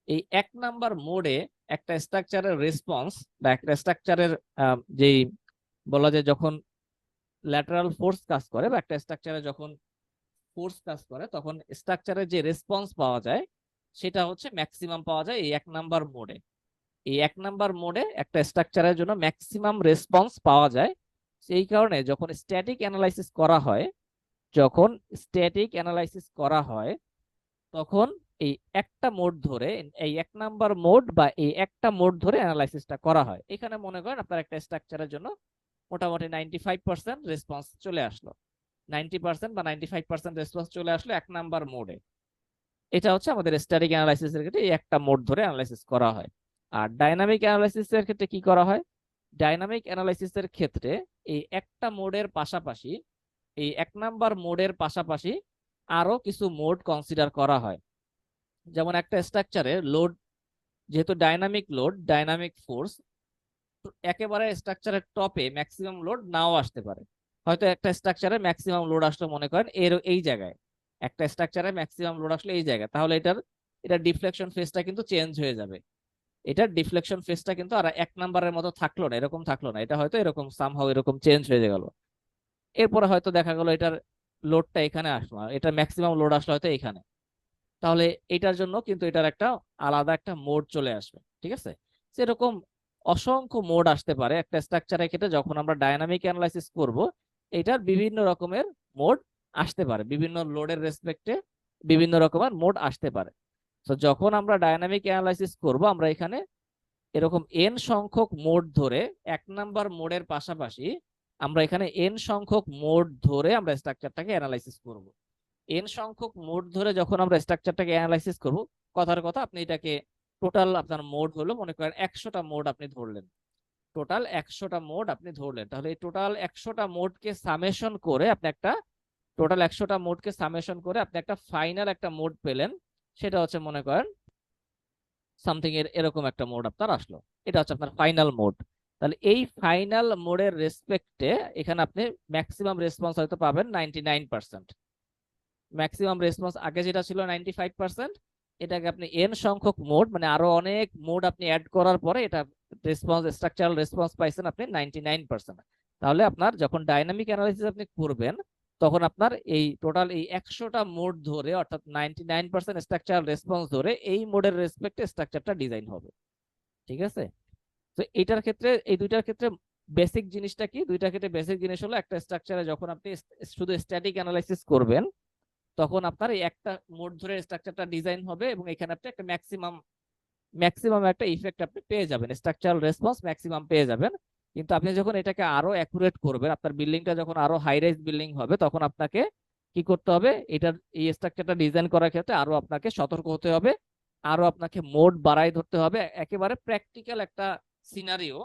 Speaker 1: এই 1 নাম্বার মোডে একটা স্ট্রাকচারের রেসপন্স বা একটা স্ট্রাকচারের যেই বলা যায় যখন ল্যাটারাল ফোর্স কাজ করে বা একটা স্ট্রাকচারে যখন ফোর্স কাজ করে তখন স্ট্রাকচারের যে রেসপন্স পাওয়া যায় সেটা হচ্ছে ম্যাক্সিমাম পাওয়া যায় এই 1 নাম্বার মোডে। এই 1 নাম্বার মোডে একটা স্ট্রাকচারের জন্য ম্যাক্সিমাম রেসপন্স পাওয়া যায়। সেই কারণে যখন স্ট্যাটিক অ্যানালাইসিস করা হয় তখন এই একটা মোড ধরে, এই 1 নাম্বার মোড বা এই একটা মোড ধরে অ্যানালাইসিসটা করা হয়। এখানে মনে করেন আপনার একটা স্ট্রাকচারের জন্য মোটামুটি 95% রেসপন্স চলে আসলো, 90% বা 95% রেসপন্স চলে আসলো 1 নাম্বার মোডে। এটা হচ্ছে আমাদের স্ট্যাটিক অ্যানালাইসিসের ক্ষেত্রে এই একটা মোড ধরে অ্যানালাইসিস করা হয়। আর ডাইনামিক অ্যানালাইসিসের ক্ষেত্রে কি করা হয়, ডাইনামিক অ্যানালাইসিসের ক্ষেত্রে এই একটা মোডের পাশাপাশি, এই 1 নাম্বার মোডের পাশাপাশি আরো কিছু মোড কনসিডার করা হয়। যেমন একটা স্ট্রাকচারে লোড, যেহেতু ডাইনামিক ফোর্স, একেবারে স্ট্রাকচারের টপে ম্যাক্সিমাম লোড নাও আসতে পারে। হয়তো একটা স্ট্রাকচারে ম্যাক্সিমাম লোড আসলো মনে করেন এই জায়গায়, একটা স্ট্রাকচারে ম্যাক্সিমাম লোড আসলো এই জায়গায়, তাহলে এটা ডিফ্লেকশন ফেজটা কিন্তু চেঞ্জ হয়ে যাবে। এটার ডিফ্লেকশন ফেজটা কিন্তু আর 1 নাম্বারের মতো থাকলো না, এরকম থাকলো না, এটা হয়তো এরকম সামহাউ এরকম চেঞ্জ হয়ে গেল। এরপরে হয়তো দেখা গেল এটার লোডটা এখানে আসলো, এটা ম্যাক্সিমাম লোড আসলো হয়তো এখানে, তাহলে এটার জন্য কিন্তু এটার একটা আলাদা একটা মোড চলে আসবে, ঠিক আছে। সেরকম অসংখ্য মোড আসতে পারে একটা স্ট্রাকচারের ক্ষেত্রে। যখন আমরা ডায়নামিক অ্যানালাইসিস করব এটার বিভিন্ন রকমের মোড আসতে পারে, বিভিন্ন লোডের রেসপেক্টে বিভিন্ন রকমের মোড আসতে পারে। তো যখন আমরা ডায়নামিক অ্যানালাইসিস করব আমরা এখানে এরকম এন সংখ্যক মোড ধরে 1 নাম্বার মোডের পাশাপাশি আমরা এখানে এন সংখ্যক মোড ধরে আমরা স্ট্রাকচারটাকে অ্যানালাইসিস করব। এন সংখ্যক মোড ধরে যখন আমরা স্ট্রাকচারটাকে অ্যানালাইসিস করব, কথার কথা আপনি এটাকে টোটাল আপনার মোড হলো মনে করেন 100টা মোড আপনি ধরলেন, তাহলে এই টোটাল 100টা মোডকে সামেশন করে আপনি একটা ফাইনাল একটা মোড পেলেন। সেটা হচ্ছে মনে করেন সামথিং এরকম একটা মোড আপনার আসলো, এটা হচ্ছে আপনার ফাইনাল মোড। তাহলে এই ফাইনাল মোডের রেসপেক্টে এখানে আপনি ম্যাক্সিমাম রেসপন্স হয়তো পাবেন 99%। ম্যাক্সিমাম রেসপন্স আগে যেটা ছিল 95%, এটাকে আপনি এন সংখ্যক মোড মানে আরো অনেক মোড আপনি অ্যাড করার পরে এটা স্ট্রাকচারাল রেসপন্স পাইছেন আপনি 99%। তাহলে আপনার যখন ডাইনামিক অ্যানালাইসিস আপনি করবেন তখন আপনার এই টোটাল এই 100টা মোড ধরে অর্থাৎ 99% স্ট্রাকচারাল রেসপন্স ধরে এই মোডের রেসপেক্টে স্ট্রাকচারটা ডিজাইন হবে, ঠিক আছে। তো এইটার ক্ষেত্রে এই দুইটার ক্ষেত্রে বেসিক জিনিসটা কি, দুইটার ক্ষেত্রে বেসিক জিনিস হলো একটা স্ট্রাকচারে যখন আপনি শুধু স্ট্যাটিক অ্যানালাইসিস করবেন তখন আপনার এই একটা মোড ধরে স্ট্রাকচারটা ডিজাইন হবে এবং এখানে আপনি একটা ম্যাক্সিমাম একটা ইফেক্ট আপনি পেয়ে যাবেন, স্ট্রাকচারাল রেসপন্স ম্যাক্সিমাম পেয়ে যাবেন। কিন্তু আপনি যখন এটাকে আরো অ্যাকুরেট করবেন, আপনার বিল্ডিংটা যখন আরো হাই রাইজ বিল্ডিং হবে তখন আপনাকে কি করতে হবে, এটার এই স্ট্রাকচারটা ডিজাইন করার ক্ষেত্রে আরো আপনাকে সতর্ক হতে হবে, আরো আপনাকে মোড বাড়াই ধরতে হবে। একেবারে প্র্যাকটিক্যাল একটা সিনারিও,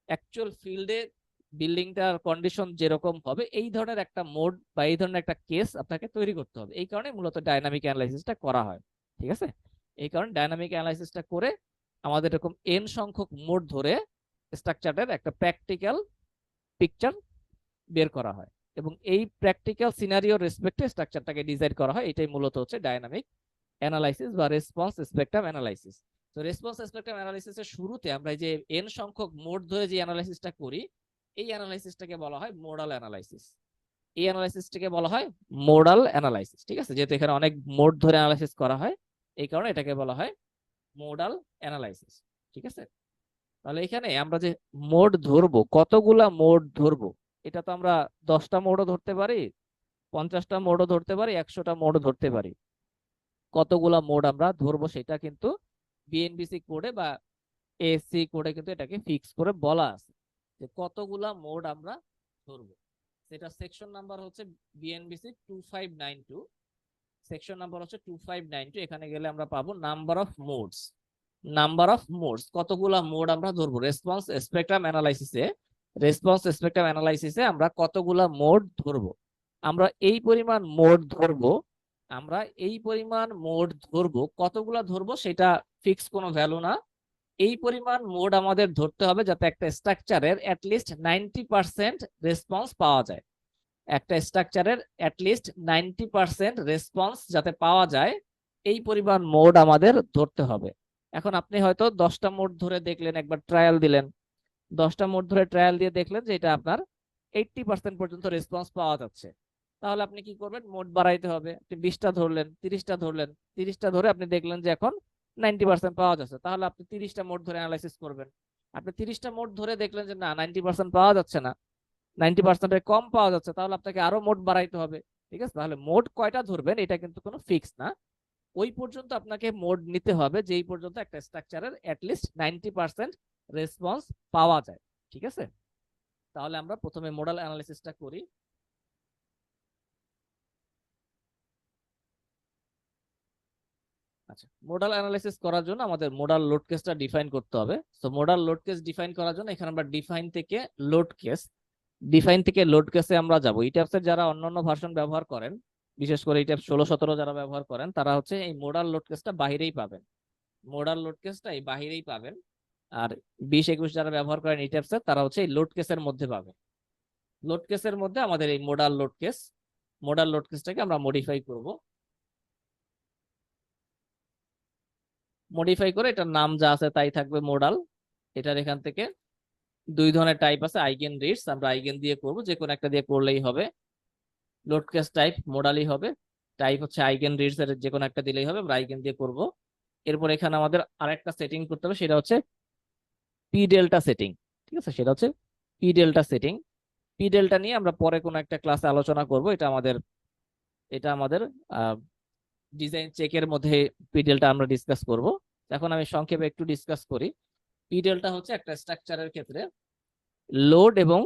Speaker 1: অ্যাকচুয়াল ফিল্ডে বিল্ডিংটার কন্ডিশন যেরকম হবে এই ধরনের একটা মোড বা এই ধরনের একটা কেস আপনাকে তৈরি করতে হবে। এই কারণে মূলত ডাইনামিক অ্যানালাইসিসটা করা হয়, ঠিক আছে। এই কারণে ডাইনামিক অ্যানালাইসিসটা করে আমাদের এরকম এন সংখ্যক মোড ধরে স্ট্রাকচারের একটা প্র্যাকটিক্যাল পিকচার বের করা হয় এবং এই প্র্যাকটিক্যাল সিনারিও রেসপেক্টে স্ট্রাকচারটাকে ডিজাইন করা হয়। এটাই মূলত হচ্ছে ডাইনামিক অ্যানালাইসিস বা রেসপন্স স্পেকট্রাম অ্যানালাইসিস। তো রেসপন্স স্পেকট্রাম অ্যানালাইসিসের শুরুতে আমরা যে এন সংখ্যক মোড ধরে যে অ্যানালাইসিসটা করি এই অ্যানালাইসিসটাকে বলা হয় মোডাল অ্যানালাইসিস। এই অ্যানালাইসিসটাকে বলা হয় মোডাল অ্যানালাইসিস, ঠিক আছে। যেহেতু এখানে অনেক মোড ধরে অ্যানালাইসিস করা হয় এই কারণে এটাকে বলা হয় মোডাল অ্যানালাইসিস, ঠিক আছে। তাহলে এখানে আমরা যে মোড ধরবো, কতগুলা মোড ধরবো এটা তো আমরা 10টা মোডও ধরতে পারি, 50টা মোডও ধরতে পারি, 100টা মোডও ধরতে পারি। কতগুলা মোড আমরা ধরবো সেটা কিন্তু বিএনবিসি কোডে বা এএসসি কোডে কিন্তু এটাকে ফিক্স করে বলা আছে যে কতগুলা মোড আমরা ধরবো। সেটা সেকশন নাম্বার হচ্ছে বিএনবিসি 2592, সেকশন নাম্বার হচ্ছে 2592। এখানে গেলে আমরা পাবো number of modes. Number of modes, কতগুলা মোড আমরা ধরবো রেসপন্স স্পেকট্রাম অ্যানালাইসিসে। রেসপন্স স্পেকট্রাম অ্যানালাইসিসে আমরা কতগুলা মোড ধরবো। আমরা এই পরিমাণ মোড ধরবো, আমরা এই পরিমাণ মোড ধরবো, কতগুলা ধরবো সেটা ফিক্স কোনো ভ্যালু না। এই পরিমাণ মোড আমাদের ধরতে হবে যাতে একটা স্ট্রাকচারের অ্যাটলিস্ট 90% রেসপন্স পাওয়া যায়। একটা স্ট্রাকচারের অ্যাটলিস্ট 90% রেসপন্স যাতে পাওয়া যায়, এই পরিমাণ মোড আমাদের ধরতে হবে। এখন আপনি হয়তো 10টা মোড ধরে দেখলেন, একবার ট্রায়াল দিলেন, 10টা মোড ধরে ট্রায়াল দিয়ে দেখলেন যে এটা আপনার 80% পর্যন্ত রেসপন্স পাওয়া যাচ্ছে। তাহলে আপনি কি করবেন, মোড বাড়াইতে হবে। আপনি 20টা ধরলেন, 30টা ধরলেন, 30টা ধরে আপনি দেখলেন যে এখন 90% পাওয়া যাচ্ছে, তাহলে আপনি 30টা মোড ধরে অ্যানালাইসিস করবেন। আপনি 30টা মোড ধরে দেখলেন যে না, 90% পাওয়া যাচ্ছে না, 90%-এর কম পাওয়া যাচ্ছে, তাহলে আপনাকে আরো মোড বাড়াইতে হবে। ঠিক আছে, তাহলে মোড কয়টা ধরবেন এটা কিন্তু কোনো ফিক্স না। ওই পর্যন্ত আপনাকে মোড নিতে হবে যেই পর্যন্ত একটা স্ট্রাকচারের অ্যাটলিস্ট 90% রেসপন্স পাওয়া যায়। ঠিক আছে, তাহলে আমরা প্রথমে মোডাল অ্যানালাইসিসটা করি। আচ্ছা, মোডাল অ্যানালাইসিস করার জন্য আমাদের মোডাল লোড কেসটা ডিফাইন করতে হবে। তো মোডাল লোড কেস ডিফাইন করার জন্য এখানে আমরা ডিফাইন থেকে লোড কেস, ডিফাইন থেকে লোড কেসে আমরা যাব। ইটাপস এর যারা অন্যান্য ভার্সন ব্যবহার করেন, বিশেষ করে ইটাপস 16-17 যারা ব্যবহার করেন, তারা হচ্ছে এই মোডাল লোড কেসটা বাহিরেই পাবেন। মোডাল লোড কেসটা এই বাহিরেই পাবেন। আর 20-21 যারা ব্যবহার করেন ইটাপস এর, তারা হচ্ছে এই লোড কেসের মধ্যে পাবেন। লোড কেসের মধ্যে আমাদের এই modal load case, modal load কেসটাকে আমরা মডিফাই করব। মডিফাই করে এটার নাম যা আছে তাই থাকবে মোডাল। এটার এখান থেকে দুই ধরনের টাইপ আছে, আইগেন রিডস, আমরা আইগেন দিয়ে করব, যে কোনো একটা দিয়ে করলেই হবে। লোড কেস টাইপ মোডালই হবে, টাইপ হচ্ছে আইগেন রিডস এর যে কোনো একটা দিলেই হবে, আমরা আইগেন দিয়ে করব। এরপর এখানে আমাদের আরেকটা সেটিং করতে হবে, সেটা হচ্ছে পি ডেল্টা সেটিং। ঠিক আছে, সেটা হচ্ছে P delta setting. P delta নিয়ে আমরা পরে কোনো একটা ক্লাসে আলোচনা করব। এটা আমাদের ডিজাইন চেকের মধ্যে পি ডেল্টা আমরা ডিসকাস করব। এখন আমি সংক্ষেপে একটু ডিসকাস করি। পি ডেল্টা হচ্ছে একটা স্ট্রাকচারের ক্ষেত্রে লোড এবং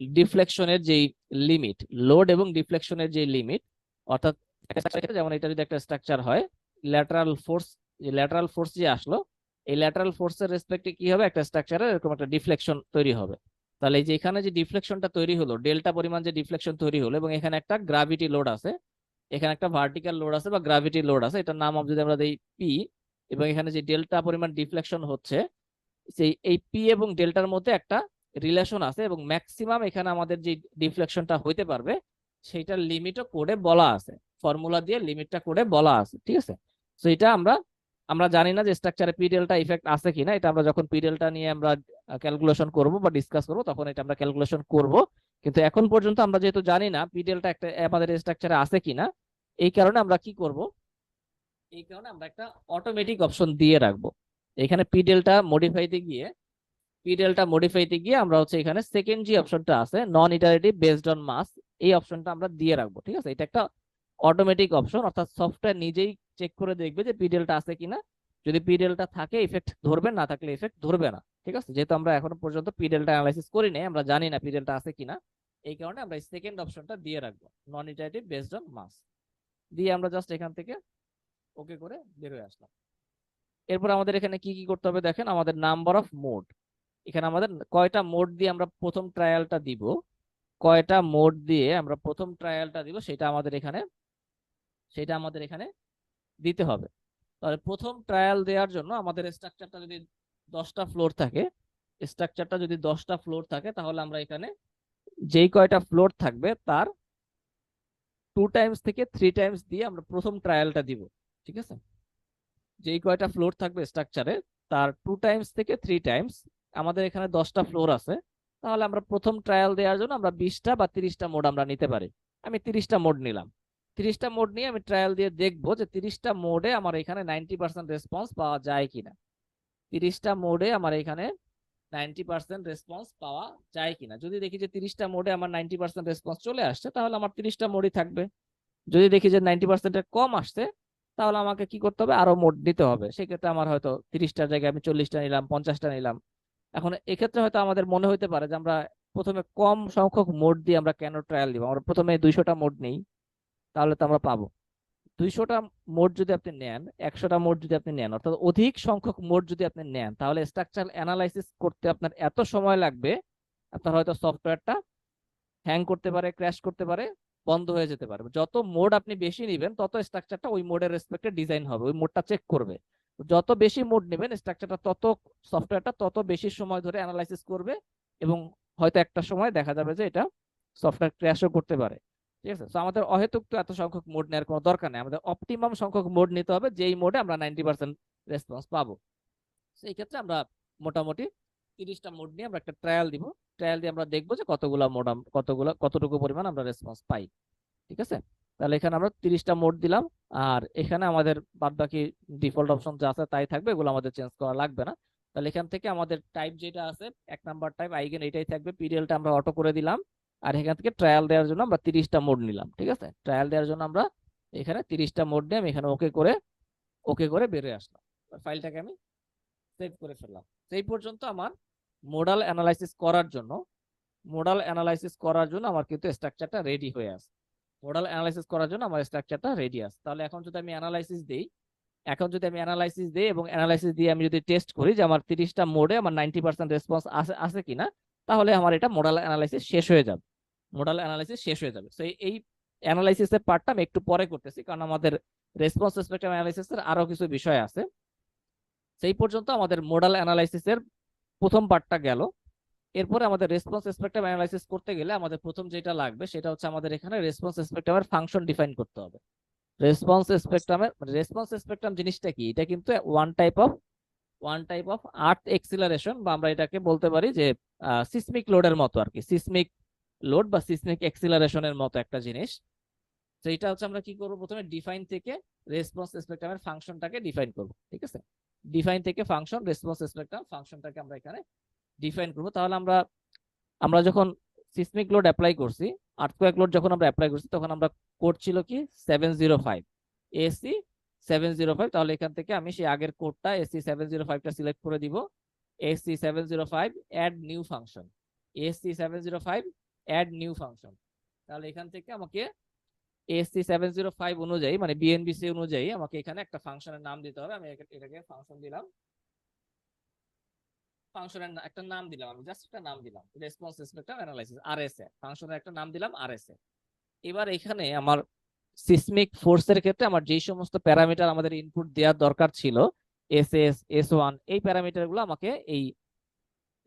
Speaker 1: ডিফ্লেকশনের যেই লিমিট, লোড এবং ডিফ্লেকশনের যে লিমিট, অর্থাৎ যেমন এটা যদি একটা স্ট্রাকচার হয়, ল্যাটারাল ফোর্স যে আসলো, এই ল্যাটারাল ফোর্সের রেসপেক্টে কি হবে, একটা স্ট্রাকচারে এরকম একটা ডিফ্লেকশন তৈরি হবে। তাহলে এই যে এখানে যে ডিফ্লেকশনটা তৈরি হলো, ডেল্টা পরিমাণ যে ডিফ্লেকশন তৈরি হলো, এবং এখানে একটা গ্রাভিটি লোড আছে, এখানে একটা ভার্টিক্যাল লোড আছে বা গ্রাভিটি লোড আছে, এটার নাম যদি আমরা দেই পি, এবং এখানে যে ডেল্টা পরিমাণ ডিফ্লেকশন হচ্ছে, সেই এই পি এবং ডেল্টার মধ্যে একটা রিলেশন আছে, এবং ম্যাক্সিমাম এখানে আমাদের যে ডিফ্লেকশনটা হইতে পারবে সেইটার লিমিটও কোডে বলা আছে, ফর্মুলা দিয়ে লিমিটটা কোডে বলা আছে। ঠিক আছে, তো এটা আমরা জানি না যে স্ট্রাকচারে পি ডেল্টা ইফেক্ট আছে কিনা, এটা আমরা যখন পি ডেল্টা নিয়ে আমরা ক্যালকুলেশন করব বা ডিসকাস করব তখন এটা আমরা ক্যালকুলেশন করব। কিন্তু এখন পর্যন্ত আমরা যেহেতু জানি না পি ডেল্টা একটা আমাদের স্ট্রাকচারে আছে কিনা, এই কারণে আমরা কি করব, এই কারণে আমরা একটা অটোমেটিক অপশন দিয়ে রাখবো। এখানে পি ডেল্টা মডিফাইতে গিয়ে আমরা হচ্ছে এখানে সেকেন্ড যে অপশনটা আছে, নন ইটারেটিভ বেসড অন মাস, এই অপশনটা আমরা দিয়ে রাখবো। ঠিক আছে, এটা একটা অটোমেটিক অপশন, অর্থাৎ সফটওয়্যার নিজেই চেক করে দেখবে যে পি ডেল্টা আছে কিনা। যদি পি ডেল্টা থাকে ইফেক্ট ধরবে, না থাকলে ইফেক্ট ধরবে না। ঠিক আছে, যেহেতু আমরা এখনো পর্যন্ত পি ডেল্টা অ্যানালাইসিস করি নাই, আমরা জানি না পি ডেল্টা আছে কিনা, এই কারণে আমরা সেকেন্ড অপশনটা দিয়ে রাখবো, নন ইটারেটিভ বেসড অন মাস দিয়ে আমরা জাস্ট এখান থেকে ওকে করে বের হয়ে আসলাম। এরপর আমাদের এখানে কি কি করতে হবে দেখেন, আমাদের নাম্বার অফ মোড, এখানে আমাদের কয়টা মোড দিয়ে আমরা প্রথম ট্রায়ালটা দিব, কয়টা মোড দিয়ে আমরা প্রথম ট্রায়ালটা দিব সেটা আমাদের এখানে দিতে হবে। তাহলে প্রথম ট্রায়াল দেওয়ার জন্য আমাদের স্ট্রাকচারটা যদি 10টা ফ্লোর থাকে, তাহলে আমরা এখানে যেই কয়টা ফ্লোর থাকবে তার 2 টাইমস থেকে 3 টাইমস দিয়ে আমরা প্রথম ট্রায়ালটা দিব। ঠিক আছে, যেই কয়টা ফ্লোর থাকবে স্ট্রাকচারে তার 2 টাইমস থেকে 3 টাইমস, আমাদের এখানে 10টা ফ্লোর আছে, তাহলে আমরা প্রথম ট্রায়াল দেওয়ার জন্য আমরা 20টা বা 30টা মোড আমরা নিতে পারি। আমি 30টা মোড নিলাম, 30টা মোড নিয়ে আমি ট্রায়াল দিয়ে দেখবো যে 30টা মোডে আমার এখানে 90% রেসপন্স পাওয়া যায় কিনা। 30টা মোডে আমার এখানে 90% রেসপন্স পাওয়া যায় কিনা। যদি দেখি যে 30টা মোডে আমার 90% রেসপন্স চলে আসছে, তাহলে আমার 30টা মোডই থাকবে। যদি দেখি যে 90% কম আসছে, তাহলে আমাকে কি করতে হবে, আরো মোড নিতে হবে। সেক্ষেত্রে আমার হয়তো 30টার জায়গায় আমি 40টা নিলাম, 50টা নিলাম। এখন এক্ষেত্রে হয়তো আমাদের মনে হতে পারে যে আমরা প্রথমে কম সংখ্যক মোড দিয়ে আমরা কেন ট্রায়াল দিব, আমরা প্রথমে 200টা মোড নেই, তাহলে তো আমরা পাবো। 200টা মোড যদি আপনি নেন, 100টা মোড যদি আপনি নেন, অর্থাৎ অধিক সংখ্যক মোড যদি আপনি নেন, তাহলে স্ট্রাকচারাল অ্যানালাইসিস করতে আপনার এত সময় লাগবে, আপনার হয়তো সফটওয়্যারটা হ্যাং করতে পারে, ক্র্যাশ করতে পারে, বন্ধ হয়ে যেতে পারে। যত মোড আপনি বেশি নেবেন, তত স্ট্রাকচারটা ওই মোডের রেসপেক্টে ডিজাইন হবে, ওই মোডটা চেক করবে। যত বেশি মোড নেবেন, স্ট্রাকচারটা তত, সফটওয়্যারটা তত বেশি সময় ধরে অ্যানালাইসিস করবে, এবং হয়তো একটা সময় দেখা যাবে যে এটা সফটওয়্যার ক্র্যাশও করতে পারে। ঠিক আছে, তো আমাদের অহেতুক তো এত সংখ্যক মোড নেওয়ার কোনো দরকার নেই, আমাদের অপটিমাম সংখ্যক মোড নিতে হবে, যেই মোডে আমরা 90% রেসপন্স পাবো। সেই ক্ষেত্রে আমরা মোটামুটি 30টা মোড নিয়ে আমরা একটা ট্রায়াল দিব। ট্রায়াল দিয়ে আমরা দেখবো যে কতটুকু পরিমাণ আমরা রেসপন্স পাই। ঠিক আছে, তাহলে এখানে আমরা 30টা মোড দিলাম, আর এখানে আমাদের বাদ বাকি ডিফল্ট অপশন যা আছে তাই থাকবে, এগুলো আমাদের চেঞ্জ করা লাগবে না। তাহলে এখান থেকে আমাদের টাইপ যেটা আছে, 1 নাম্বার টাইপ আইগেন, এটাই থাকবে। পিডিএলটা আমরা অটো করে দিলাম, আর এখান থেকে ট্রায়াল দেওয়ার জন্য আমরা 30টা মোড নিলাম। ঠিক আছে, ট্রায়াল দেওয়ার জন্য আমরা এখানে 30টা মোড নিয়ে আমি এখানে ওকে করে বেরিয়ে আসলাম। ফাইলটাকে আমি সেভ করে ফেললাম। সেই পর্যন্ত আমার মোডাল অ্যানালাইসিস করার জন্য আমার কিন্তু স্ট্রাকচারটা রেডি হয়ে আছে। মোডাল অ্যানালাইসিস করার জন্য আমার স্ট্রাকচারটা রেডি আছে। তাহলে এখন যদি আমি অ্যানালাইসিস দেই এবং অ্যানালাইসিস দিয়ে আমি যদি টেস্ট করি যে আমার 30টা মোডে আমার 90% রেসপন্স আছে কিনা, তাহলে আমার এটা মোডাল অ্যানালাইসিস শেষ হয়ে যাবে। তো এই অ্যানালাইসিসের পার্টটা আমি একটু পরে করতেছি, কারণ আমাদের রেসপন্স স্পেকট্রাম অ্যানালাইসিসের আরো কিছু বিষয় আছে। সেই পর্যন্ত আমাদের মোডাল অ্যানালাইসিসের প্রথম পার্টটা গেল। এরপরে আমাদের রেসপন্স স্পেকট্রাম অ্যানালাইসিস করতে গেলে আমাদের প্রথম যেটা লাগবে, সেটা হচ্ছে আমাদের এখানে রেসপন্স স্পেকট্রামের ফাংশন ডিফাইন করতে হবে। রেসপন্স স্পেকট্রাম জিনিসটা কি? এটা কিন্তু one type of earth acceleration, বা আমরা এটাকে বলতে পারি যে সিসমিক লোডের মতো আর কি, সিসমিক লোড বা সিসমিক এক্সিলারেশনের মতো একটা জিনিস। তো এটা হচ্ছে আমরা কি করবো, প্রথমে ডিফাইন থেকে রেসপন্স স্পেকট্রামের ফাংশনটাকে ডিফাইন করব। ঠিক আছে, ডিফাইন থেকে ফাংশন, রেসপন্স স্পেকট্রাম ফাংশনটাকে আমরা এখানে ডিফাইন করবো। তাহলে আমরা যখন সিসমিক লোড অ্যাপ্লাই করছি, আর্থকোয়েক লোড যখন আমরা অ্যাপ্লাই করছি, তখন আমরা কোড ছিল কি 705 এসি 705। তাহলে এখান থেকে আমি সেই আগের কোডটা এসি 705টা সিলেক্ট করে দিব। AC 705 add new function, AC 705 add new function. তাহলে এখান থেকে আমাকে এসি 705 অনুযায়ী, মানে বিএনবিসি অনুযায়ী আমাকে এখানে একটা ফাংশনের নাম দিতে হবে। আমি এটাকে ফাংশন দিলাম, ফাংশনের একটা নাম দিলাম, আমি জাস্ট একটা নাম দিলাম, রেসপন্স স্পেকট্রাম অ্যানালাইসিস, আরএসএ। ফাংশনের একটা নাম দিলাম আরএসএ। এবার এখানে আমার সিসমিক ফোর্সের ক্ষেত্রে আমার যেই সমস্ত প্যারামিটার আমাদের ইনপুট দেওয়ার দরকার ছিল, এসএস এস1, এই প্যারামিটারগুলো আমাকে এই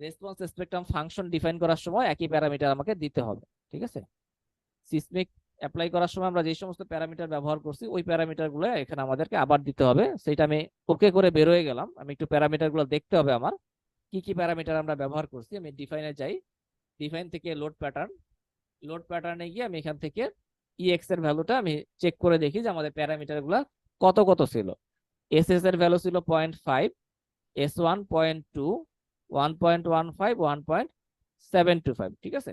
Speaker 1: রেসপন্স স্পেকট্রাম ফাংশন ডিফাইন করার সময় একই প্যারামিটার আমাকে দিতে হবে। ঠিক আছে, সিসমিক অ্যাপ্লাই করার সময় আমরা যে সমস্ত প্যারামিটার ব্যবহার করছি, ওই প্যারামিটারগুলো এখানে আমাদেরকে আবার দিতে হবে। সেটা আমি ওকে করে বের হয়ে গেলাম। আমি একটু প্যারামিটারগুলো দেখতে হবে আমার কি কি প্যারামিটার আমরা ব্যবহার করছি। আমি ডিফাইনে যাই, ডিফাইন থেকে লোড প্যাটার্নে গিয়ে আমি এখান থেকে ইএক্স এর ভ্যালুটা আমি চেক করে দেখি যে আমাদের প্যারামিটার গুলা কত ছিল। এসএস এর ভ্যালু ছিল 0.5, S1 0.2, 1.15, 1.725। ঠিক আছে,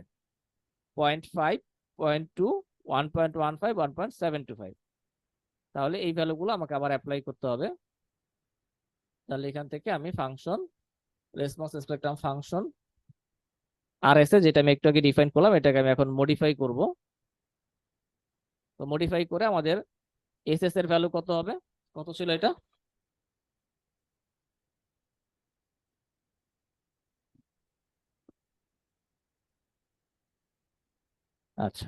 Speaker 1: 0.5, 0.2, 1.15, 1.725। তাহলে এই ভ্যালুগুলো আমাকে আবার অ্যাপ্লাই করতে হবে। তাহলে এখান থেকে আমি function, response spectrum function RSA, যেটা আমি একটু আগে ডিফাইন করলাম, এটাকে আমি এখন মডিফাই করব। তো মডিফাই করে আমাদের এসএস এর ভ্যালু কত হবে, কত ছিল এটা? আচ্ছা,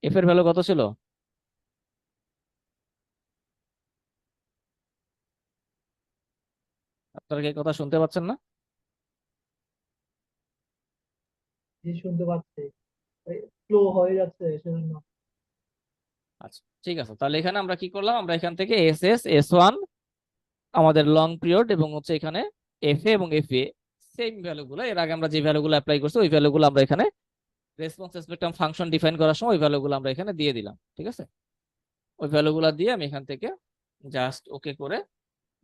Speaker 1: এফ এর ভ্যালু কত ছিল? আপনারা কি কথা শুনতে পাচ্ছেন না?
Speaker 4: জি, শুনতে পাচ্ছি। স্লো হয়ে যাচ্ছে সেজন্য।
Speaker 1: আচ্ছা, ঠিক আছে। তাহলে এখানে আমরা কি করলাম, আমরা এখান থেকে এসএস এস1 আমাদের লং পিরিয়ড, এবং হচ্ছে এখানে এফ এ এবং এফ এ সেম ভ্যালুগুলো, এর আগে আমরা যে ভ্যালুগুলো অ্যাপ্লাই করছি ওই ভ্যালুগুলো আমরা এখানে রেসপন্স স্পেকট্রাম ফাংশন ডিফাইন করার সময় ওই ভ্যালুগুলো আমরা এখানে দিয়ে দিলাম। ঠিক আছে, ওই ভ্যালুগুলো দিয়ে আমি এখান থেকে জাস্ট ওকে করে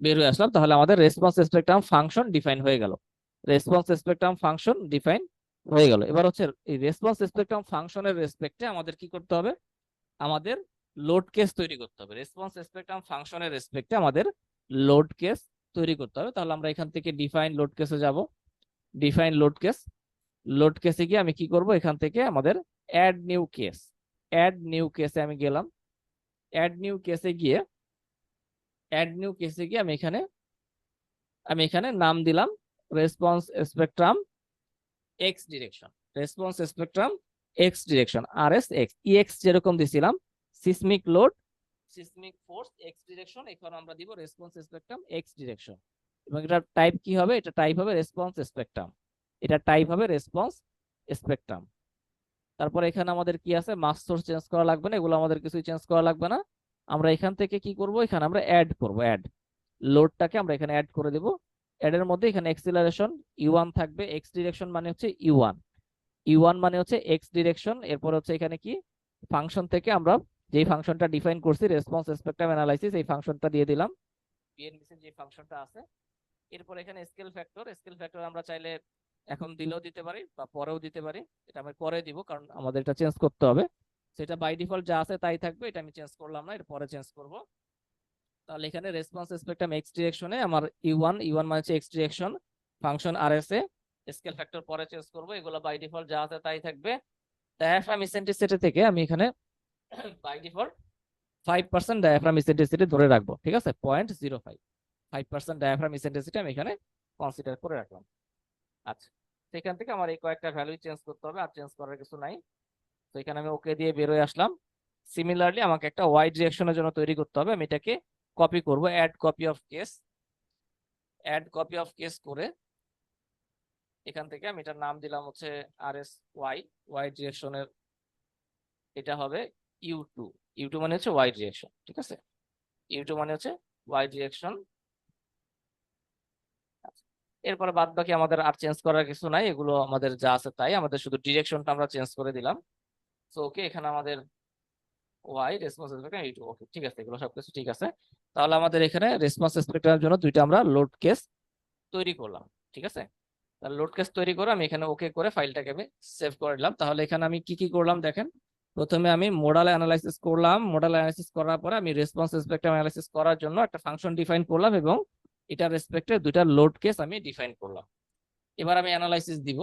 Speaker 1: বের হয়ে আসলাম। তাহলে আমাদের রেসপন্স স্পেকট্রাম ফাংশন ডিফাইন হয়ে গেল। রেসপন্স স্পেকট্রাম ফাংশন ডিফাইন হয়ে গেল। এবার হচ্ছে এই রেসপন্স স্পেকট্রাম ফাংশনের রেসপেক্টে আমাদের কি করতে হবে, আমাদের লোড কেস তৈরি করতে হবে। রেসপন্স স্পেকট্রাম ফাংশনের রেসপেক্টে আমাদের লোড কেস তৈরি করতে হবে। তাহলে আমরা এখান থেকে ডিফাইন লোড কেসে যাব। ডিফাইন লোড কেসে গিয়ে আমি কি করব, এখান থেকে আমাদের অ্যাড নিউ কেসে আমি গেলাম। অ্যাড নিউ কেসে গিয়ে আমি এখানে নাম দিলাম response spectrum x direction. Response spectrum x direction RSX, EX যেরকম দিছিলাম seismic load seismic force x direction, এখানে আমরা দিব রেসপন্স স্পেকট্রাম এক্স ডিরেকশন। এবং এটা টাইপ কি হবে, এটা টাইপ হবে রেসপন্স স্পেকট্রাম, এটা টাইপ হবে রেসপন্স স্পেকট্রাম। তারপর এখানে আমাদের কি আছে, মাস সোর্স চেঞ্জ করা লাগবে না, এগুলো আমাদের কিছুই চেঞ্জ করা লাগবে না। আমরা এখান থেকে কি করব, এখানে আমরা অ্যাড করব, লোডটাকে আমরা এখানে অ্যাড করে দেব। অ্যাড এর মধ্যে এখানে অ্যাক্সিলারেশন U1 থাকবে, এক্স ডিরেকশন মানে হচ্ছে U1 মানে হচ্ছে এক্স ডিরেকশন। এরপর হচ্ছে এখানে কি ফাংশন থেকে আমরা যে ফাংশনটা ডিফাইন করছি রেসপন্স স্পেকট্রাম অ্যানালাইসিস, এই ফাংশনটা দিয়ে দিলাম, বিএনবিসি যে ফাংশনটা আছে। এরপর এখানে স্কেল ফ্যাক্টর আমরা চাইলে এখন দিলেও দিতে পারি বা পরেও দিতে পারি, এটা আমি পরে দিব কারণ আমাদের এটা চেঞ্জ করতে হবে। সেটা বাই ডিফল্ট যা আছে তাই থাকবে, এটা আমি চেঞ্জ করলাম না, এর পরে চেঞ্জ করব। তাহলে এখানে রেসপন্স স্পেকট্রাম এক্স ডিরেকশনে আমার U1 মানে হচ্ছে x direction function RSA, scale factor পরে চেঞ্জ করব, এগুলো বাই ডিফল্ট যা আছে তাই থাকবে। ডায়াফ্রাম ইসেন্ট্রিসিটি থেকে আমি এখানে বাই ডিফল্ট 5% ডায়াফ্রাম ইসেন্ট্রিসিটি ধরে রাখবো, ঠিক আছে, 0.05 5% ডায়াফ্রাম ইসেন্ট্রিসিটি আমি এখানে কনসিডার করে রাখলাম। আচ্ছা, সেখান থেকে আমার এই কয়েকটা ভ্যালু চেঞ্জ করতে হবে, আর চেঞ্জ করার কিছু নাই। তো এখানে আমি ওকে দিয়ে বের হয়ে আসলাম। সিমিলারলি আমাকে একটা ওয়াই ডিরেকশনের জন্য তৈরি করতে হবে, আমি এটাকে কপি করব, অ্যাড কপি অফ কেস করে এখান থেকে আমি এটার নাম দিলাম হচ্ছে RSY, ওয়াই ডিরেকশনের এটা হবে U2 মানে হচ্ছে ওয়াই ডিরেকশন, ঠিক আছে, U2 মানে হচ্ছে ওয়াই ডিরেকশন। এরপরে বাদ বাকি আমাদের আর চেঞ্জ করার কিছু নাই, এগুলো আমাদের যা আছে তাই, আমাদের শুধু ডিরেকশনটা আমরা চেঞ্জ করে দিলাম। সো ওকে, এখানে আমাদের ওয়াই রেসপন্স স্পেকট্রাম U2, ওকে ঠিক আছে, এগুলো সবকিছু ঠিক আছে। তাহলে আমাদের এখানে রেসপন্স স্পেকট্রামের জন্য দুইটা আমরা লোড কেস তৈরি করলাম, ঠিক আছে। তাহলে লোড কেস তৈরি করে আমি এখানে ওকে করে ফাইলটাকে আমি সেভ করে দিলাম। তাহলে এখানে আমি কি করলাম দেখেন, প্রথমে আমি মোডাল অ্যানালাইসিস করলাম, মোডাল অ্যানালাইসিস করার পরে আমি রেসপন্স স্পেকট্রাম অ্যানালাইসিস করার জন্য একটা ফাংশন ডিফাইন করলাম এবং এটার রেসপেক্টে দুইটা লোড কেস আমি ডিফাইন করলাম। এবার আমি অ্যানালাইসিস দিব।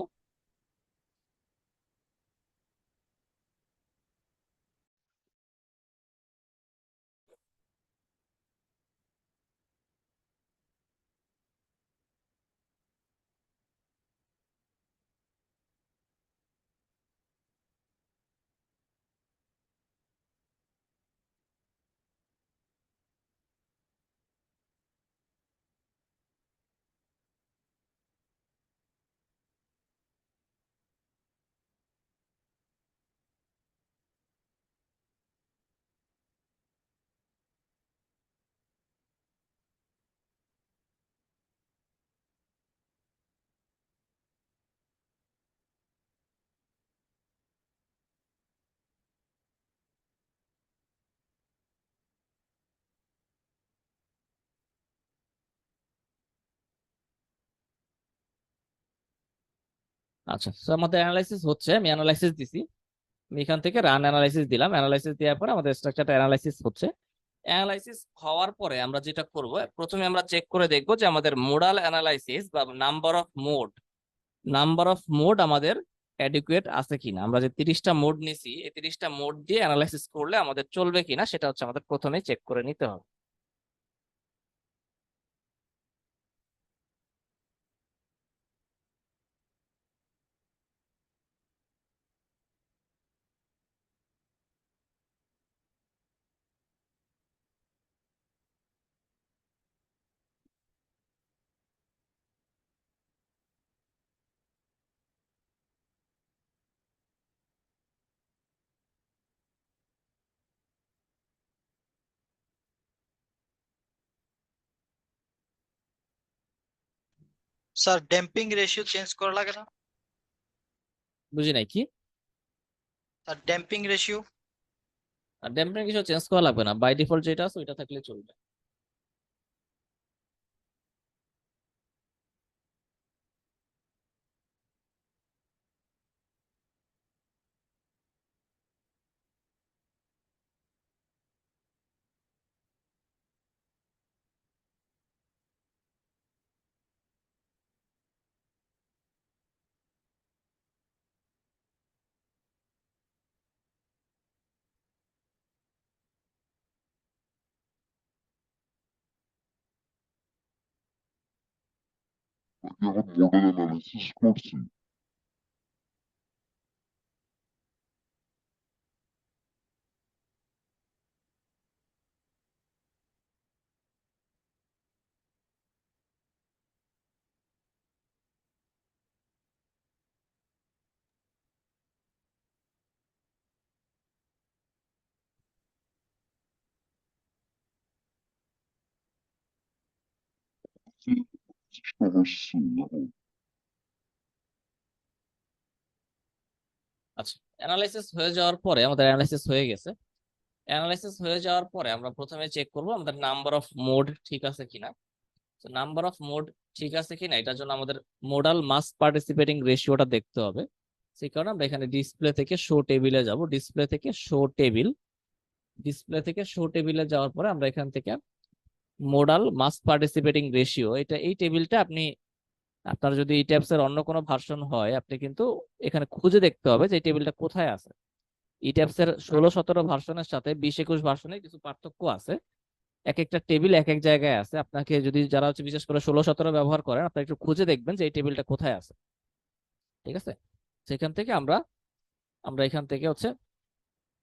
Speaker 1: আচ্ছা, তো আমাদের অ্যানালাইসিস হচ্ছে, আমি অ্যানালাইসিস দিছি, আমি এখান থেকে রান অ্যানালাইসিস দিলাম। অ্যানালাইসিস দেওয়ার পরে আমাদের স্ট্রাকচারটা অ্যানালাইসিস হচ্ছে। অ্যানালাইসিস হওয়ার পরে আমরা যেটা করব, প্রথমে আমরা চেক করে দেখব যে আমাদের মোডাল অ্যানালাইসিস বা নাম্বার অফ মোড আমাদের অ্যাডিকুয়েট আছে কিনা। আমরা যে 30টা মোড নিছি, এই 30টা মোড দিয়ে অ্যানালাইসিস করলে আমাদের চলবে কিনা সেটা হচ্ছে আমাদের প্রথমে চেক করে নিতে হবে।
Speaker 5: স্যার ড্যাম্পিং রেশিও চেঞ্জ করা লাগে না?
Speaker 1: বুঝি নাই কি?
Speaker 5: স্যার ড্যাম্পিং রেশিও
Speaker 1: আর ড্যাম্পিং কিছু চেঞ্জ করা লাগবে না, বাই ডিফল্ট যেটা আছে ওইটা থাকলে চলবে।
Speaker 6: এখন মডেল অ্যানালাইসিস করছি। চেষ্টা করছি এখন।
Speaker 1: আচ্ছা, অ্যানালাইসিস হয়ে যাওয়ার পরে আমাদের অ্যানালাইসিস হয়ে গেছে। অ্যানালাইসিস হয়ে যাওয়ার পরে আমরা প্রথমে চেক করব আমাদের নাম্বার অফ মোড ঠিক আছে কিনা। তো নাম্বার অফ মোড ঠিক আছে কিনা এটার জন্য আমাদের মোডাল মাস পার্টিসিপেটিং রেশিওটা দেখতে হবে। সেই কারণে আমরা এখানে ডিসপ্লে থেকে শো টেবিলে যাব। ডিসপ্লে থেকে শো টেবিল, ডিসপ্লে থেকে শো টেবিলে যাওয়ার পরে আমরা এখান থেকে মোডাল মাস পার্টিসিপেটিং রেশিও, এই টেবিলটা আপনি, আপনার যদি এই ট্যাবস এর অন্য কোনো ভার্সন হয় আপনি কিন্তু এখানে খুঁজে দেখতে হবে যে এই টেবিলটা কোথায় আছে। এই ট্যাবস এর 16-17 ভার্সনের সাথে 20-21 ভার্সনে কিছু পার্থক্য আছে। এক একটা টেবিল এক এক জায়গায় আছে। আপনাকে যদি যারা হচ্ছে বিশেষ করে 16-17 ব্যবহার করেন আপনারা একটু খুঁজে দেখবেন যে এই টেবিলটা কোথায় আছে। ঠিক আছে, সেখান থেকে আমরা এখান থেকে হচ্ছে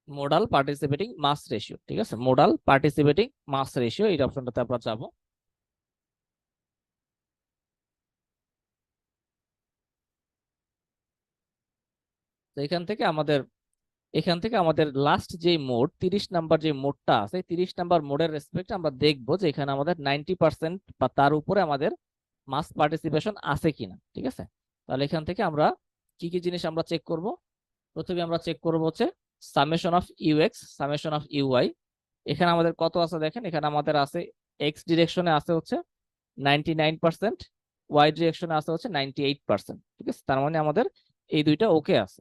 Speaker 1: মোডাল পার্টিসিপেটিং মাস রেশিও, ঠিক আছে, মোডাল পার্টিসিপেটিং মাস রেশিও এই অপশনটাতে আমরা যাবো। তো এখান থেকে আমাদের লাস্ট যে মোড 30 নাম্বার যে মোডটা আছে 30 নাম্বার মোডের রেসপেক্টে আমরা দেখবো যে এখানে আমাদের 90% বা তার উপরে আমাদের মাস পার্টিসিপেশন আছে কিনা। ঠিক আছে, তাহলে এখান থেকে আমরা কি কি জিনিস আমরা চেক করব। প্রথমে আমরা চেক করব হচ্ছে summation of UX, summation of UI. এখানে আমাদের কত আছে দেখেন, এখানে আমাদের আছে এক্স ডিরেকশনে আছে হচ্ছে 99%, ওয়াই ডিরেকশনে আছে হচ্ছে 98%। ঠিক আছে, তার মানে আমাদের এই দুইটা ওকে আছে,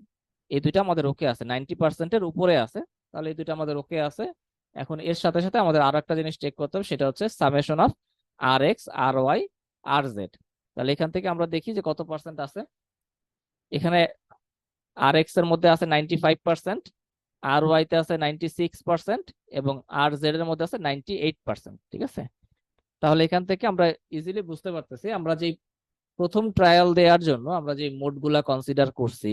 Speaker 1: এই দুইটা আমাদের ওকে আছে, 90%-এর উপরে আছে, তাহলে এই দুইটা আমাদের ওকে আছে। এখন এর সাথে সাথে আমাদের আরো একটা জিনিস চেক করতে হবে, সেটা হচ্ছে summation of R X, R Y, R Z. তাহলে এখান থেকে আমরা দেখি যে কত পার্সেন্ট আছে। এখানে আর এক্স এর মধ্যে আছে 95%, আর ওয়াই তে আছে 96% এবং আর জেড এর মধ্যে আছে 98%। ঠিক আছে, তাহলে এখান থেকে আমরা ইজিলি বুঝতে পারতেছি আমরা যে প্রথম ট্রায়াল দেওয়ার জন্য আমরা যে মোডগুলা কনসিডার করছি,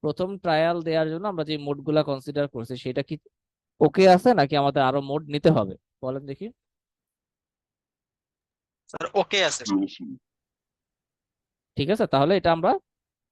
Speaker 1: প্রথম ট্রায়াল দেওয়ার জন্য আমরা যে মোডগুলা কনসিডার করছি সেটা কি ওকে আছে নাকি আমাদের আরো মোড নিতে হবে বলেন দেখি।
Speaker 5: স্যার ওকে আছে।
Speaker 1: ঠিক আছে, তাহলে এটা আমরা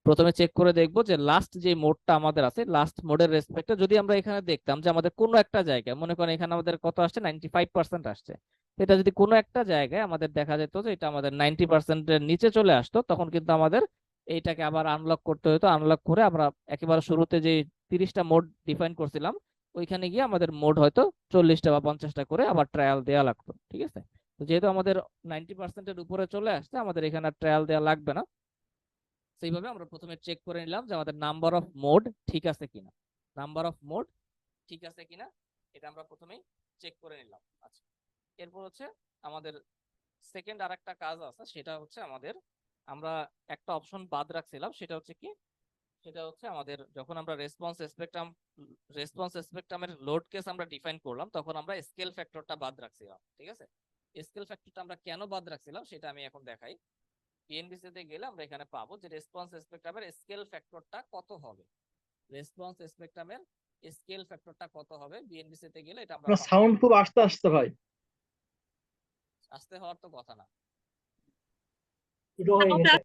Speaker 1: প্রথমে চেক করে দেখবো যে লাস্ট যে মোডটা আমাদের আছে, লাস্ট মোডের রেসপেক্টে যদি আমরা এখানে দেখতাম যে আমাদের কোনো একটা জায়গায়, মনে করেন এখানে আমাদের কত আসছে 95% আসছে, এটা যদি কোনো একটা জায়গায় আমাদের দেখা যেত যে এটা আমাদের 90%-এর নিচে চলে আসতো, তখন কিন্তু আমাদের এইটাকে আবার আনলক করতে হতো। আনলক করে আমরা একেবারে শুরুতে যে 30টা মোড ডিফাইন করছিলাম ওইখানে গিয়ে আমাদের মোড হয়তো 40টা বা 50টা করে আবার ট্রায়াল দেওয়া লাগতো। ঠিক আছে, তো যেহেতু আমাদের 90%-এর উপরে চলে আসছে আমাদের এখানে ট্রায়াল দেওয়া লাগবে না। সেইভাবে আমরা প্রথমে চেক করে নিলাম যে আমাদের নাম্বার অফ মোড ঠিক আছে কিনা, নাম্বার অফ মোড ঠিক আছে কিনা এটা আমরা প্রথমেই চেক করে নিলাম। আচ্ছা, এরপর হচ্ছে আমাদের সেকেন্ড আরেকটা কাজ আছে, সেটা হচ্ছে আমরা একটা অপশন বাদ রাখছিলাম, সেটা হচ্ছে কি, সেটা হচ্ছে আমাদের যখন আমরা রেসপন্স স্পেকট্রামের লোড কেস আমরা ডিফাইন করলাম তখন আমরা স্কেল ফ্যাক্টরটা বাদ রাখছিলাম। ঠিক আছে, স্কেল ফ্যাক্টরটা আমরা কেন বাদ রাখছিলাম সেটা আমি এখন দেখাই। পিএনবিসি তে গেলে আমরা এখানে পাবো যে রেসপন্স স্পেকট্রামের স্কেল ফ্যাক্টরটা কত হবে, রেসপন্স স্পেকট্রামের স্কেল ফ্যাক্টরটা কত হবে বিএনবিসি তে গেলে এটা আমরা
Speaker 4: আপনার সাউন্ড খুব আস্তে আস্তে হয়,
Speaker 1: আস্তে হওয়ার তো কথা না।
Speaker 4: দুটো হয়ে গেছে।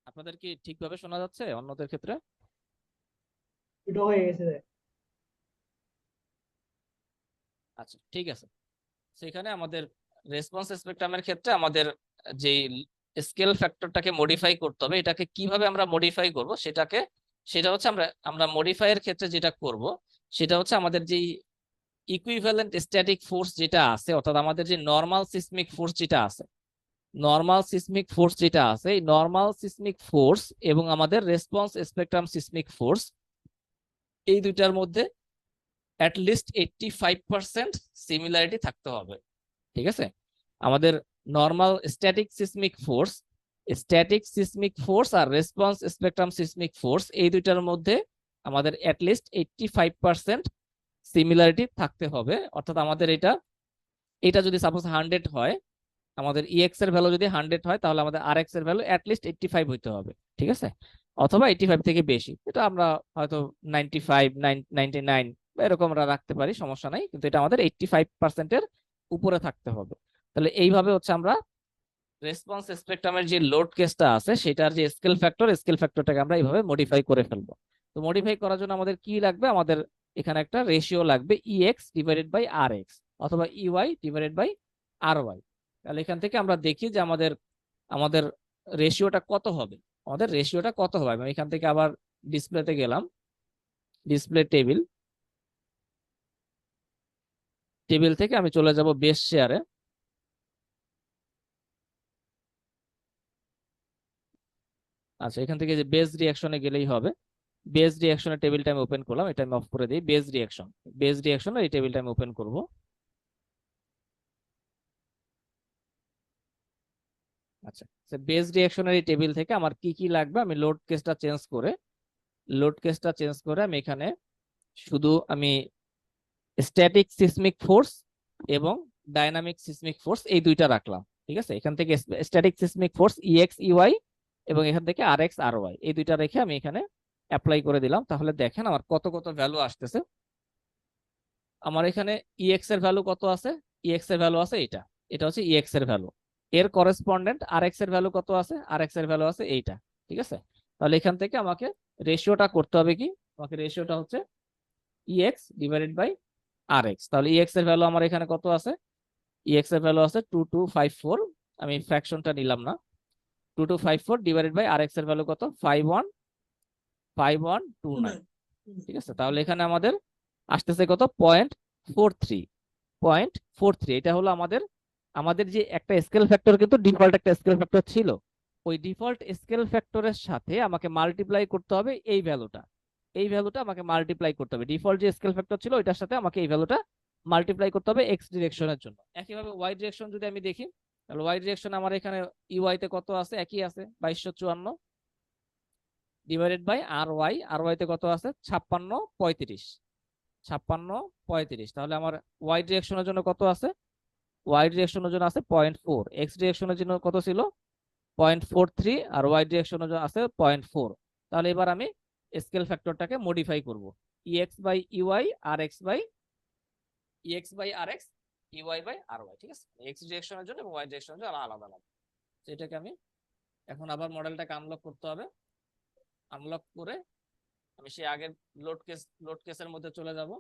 Speaker 1: আপনাদের কি ঠিকভাবে শোনা যাচ্ছে অন্যদের ক্ষেত্রে?
Speaker 4: দুটো হয়ে গেছে।
Speaker 1: আচ্ছা ঠিক আছে, সেখানে আমাদের রেসপন্স স্পেকট্রামের ক্ষেত্রে আমাদের যে স্কেল ফ্যাক্টরটাকে মডিফাই করতে হবে, এটাকে কিভাবে আমরা মডিফাই করব সেটা হচ্ছে আমরা মডিফাইয়ের ক্ষেত্রে যেটা করব সেটা হচ্ছে আমাদের যে ইকুইভ্যালেন্ট স্ট্যাটিক ফোর্স যেটা আছে, অর্থাৎ আমাদের যে নরমাল সিসমিক ফোর্স যেটা আছে, নরমাল সিসমিক ফোর্স যেটা আছে, এই নরমাল সিসমিক ফোর্স এবং আমাদের রেসপন্স স্পেকট্রাম সিসমিক ফোর্স এই দুইটার মধ্যে অ্যাটলিস্ট 85% সিমিলারিটি থাকতে হবে। ঠিক আছে, আমাদের নরমাল স্ট্যাটিক সিসমিক ফোর্স আর রেসপন্স স্পেকট্রাম সিসমিক ফোর্স এই দুইটার মধ্যে আমাদের অ্যাটলিস্ট 85% সিমিলারিটি থাকতে হবে। অর্থাৎ আমাদের এটা যদি সাপোজ 100 হয় আমাদের ইএক্স এর ভ্যালু যদি 100 হয় তাহলে আমাদের আর এক্স এর ভ্যালু অ্যাটলিস্ট 85 হইতে হবে, ঠিক আছে, অথবা 85 থেকে বেশি। এটা আমরা হয়তো 95, 99 বা এরকম আমরা রাখতে পারি, সমস্যা নাই, কিন্তু এটা আমাদের 85%-এর উপরে থাকতে হবে। তাহলে এইভাবে হচ্ছে আমরা রেসপন্স স্পেকট্রামের যে লোড কেসটা আছে সেটার যে স্কেল ফ্যাক্টরটাকে আমরা এইভাবে মডিফাই করে ফেলবো। তো মডিফাই করার জন্য আমাদের কি লাগবে, আমাদের এখানে একটা রেশিও লাগবে EX divided by R X অথবা EY divided by R Y. তাহলে এখান থেকে আমরা দেখি যে আমাদের আমাদের রেশিওটা কত হবে। আমাদের রেশিওটা কত হবে, আমি এখান থেকে আবার ডিসপ্লেতে গেলাম, ডিসপ্লে টেবিল থেকে আমি চলে যাব বেস শেয়ারে। আচ্ছা, এখান থেকে যে বেস রিঅ্যাকশনে গেলেই হবে। বেস রিঅ্যাকশনের টেবিলটা আমি ওপেন করলাম, এটা আমি অফ করে দিই। বেস রিঅ্যাকশনের এই টেবিলটা আমি ওপেন করব। আচ্ছা, বেস রিঅ্যাকশনের এই টেবিল থেকে আমার কি কি লাগবে, আমি লোড কেসটা চেঞ্জ করে আমি এখানে শুধু আমি স্ট্যাটিক সিসমিক ফোর্স এবং ডাইনামিক সিসমিক ফোর্স এই দুইটা রাখলাম, ঠিক আছে। এখান থেকে স্ট্যাটিক সিসমিক ফোর্স ইএক্স ইওয়াই এবং এখান থেকে আর এক্স আর ওয়াই এই দুইটা রেখে আমি এখানে অ্যাপ্লাই করে দিলাম। তাহলে দেখেন আমার কত কত ভ্যালু আসতেছে। আমার এখানে ইএক্স এর ভ্যালু কত আছে, ইএক্স এর ভ্যালু আছে এটা, এটা হচ্ছে ইএক্স এর ভ্যালু। এর করেসপন্ডেন্ট আর এক্স এর ভ্যালু কত আছে, আর এক্স এর ভ্যালু আছে এইটা, ঠিক আছে। তাহলে এখান থেকে আমাকে রেশিওটা করতে হবে কি, আমাকে রেশিওটা হচ্ছে EX divided by R X. তাহলে ইএক্স এর ভ্যালু আমার এখানে কত আছে, ইএক্স এর ভ্যালু আছে 2254, আমি ফ্র্যাকশনটা নিলাম না। 2254 ডিভাইডেড বাই আর এক্স এর ভ্যালু কত, 515129, ঠিক আছে। তাহলে এখানে আমাদের আসতেছে কত, 0.43, এটা হলো আমাদের আমাদের যে একটা স্কেল ফ্যাক্টর, কিন্তু ডিফল্ট একটা স্কেল ফ্যাক্টর ছিল, ওই ডিফল্ট স্কেল ফ্যাক্টরের সাথে আমাকে মাল্টিপ্লাই করতে হবে এই ভ্যালুটা আমাকে মাল্টিপ্লাই করতে হবে। ডিফল্ট যে স্কেল ফ্যাক্টর ছিল ওইটার সাথে আমাকে এই ভ্যালুটা মাল্টিপ্লাই করতে হবে এক্স ডিরেকশনের জন্য। একইভাবে ওয়াই ডিরেকশন যদি আমি দেখি, তাহলে ওয়াই ডিরেকশন আমার এখানে ইউআই তে কত আছে, একই আছে 2254 ডিভাইডেড বাই আর ওয়াই তে কত আছে 5635। তাহলে আমার ওয়াই ডিরেকশনের জন্য কত আছে, ওয়াই ডিরেকশনের জন্য আছে 0.4, এক্স ডিরেকশনের জন্য কত ছিল 0.43, আর ওয়াই ডিরেকশনের জন্য আছে 0.4। তাহলে এবার আমি স্কেল ফ্যাক্টরটাকে মডিফাই করব, EX by UI R X by EX by R X UI by R Y, ঠিক আছে। এক্স ডিরেকশনের জন্য এবং ওয়াই ডিরেকশনের জন্য আলাদা আলাদা। এটাকে আমি এখন আবার মডেলটাকে আনলক করতে হবে। আনলক করে আমি সেই আগের লোড কেসের মধ্যে চলে যাব।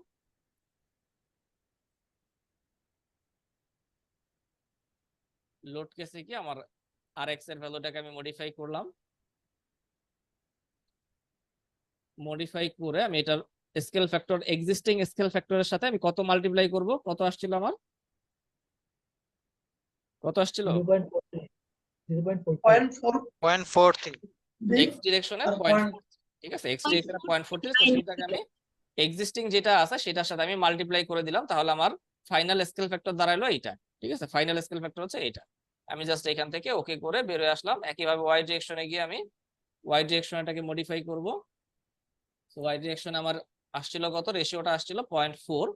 Speaker 1: লোড কেসে কি আমার আর এক্স এর ভ্যালুটাকে আমি মডিফাই করলাম, মডিফাই করে আমি এটার স্কেল ফ্যাক্টর এক্সিস্টিং স্কেল ফ্যাক্টরের সাথে আমি কত মাল্টিপ্লাই করব, কত আসছিল আমার, কত আসছিল
Speaker 4: 0.43 0.45
Speaker 3: 0.4
Speaker 1: এক্স ডিরেকশনে
Speaker 3: আর
Speaker 1: 0.4, ঠিক আছে, এক্স ডিরেকশনে 0.43, তো সেটাকে আমি এক্সিস্টিং যেটা আছে সেটার সাথে আমি মাল্টিপ্লাই করে দিলাম। তাহলে আমার ফাইনাল স্কেল ফ্যাক্টর দাঁড়ালো এইটা, ঠিক আছে, ফাইনাল স্কেল ফ্যাক্টর হচ্ছে এইটা। আমি জাস্ট এখান থেকে ওকে করে বের হয়ে আসলাম। একইভাবে ওয়াই ডিরেকশনে গিয়ে আমি ওয়াই ডিরেকশনটাকে মডিফাই করব। তো ওয়াই ডিরেকশনে আমার আসছিল কত, রেশিওটা আসছিল 0.4,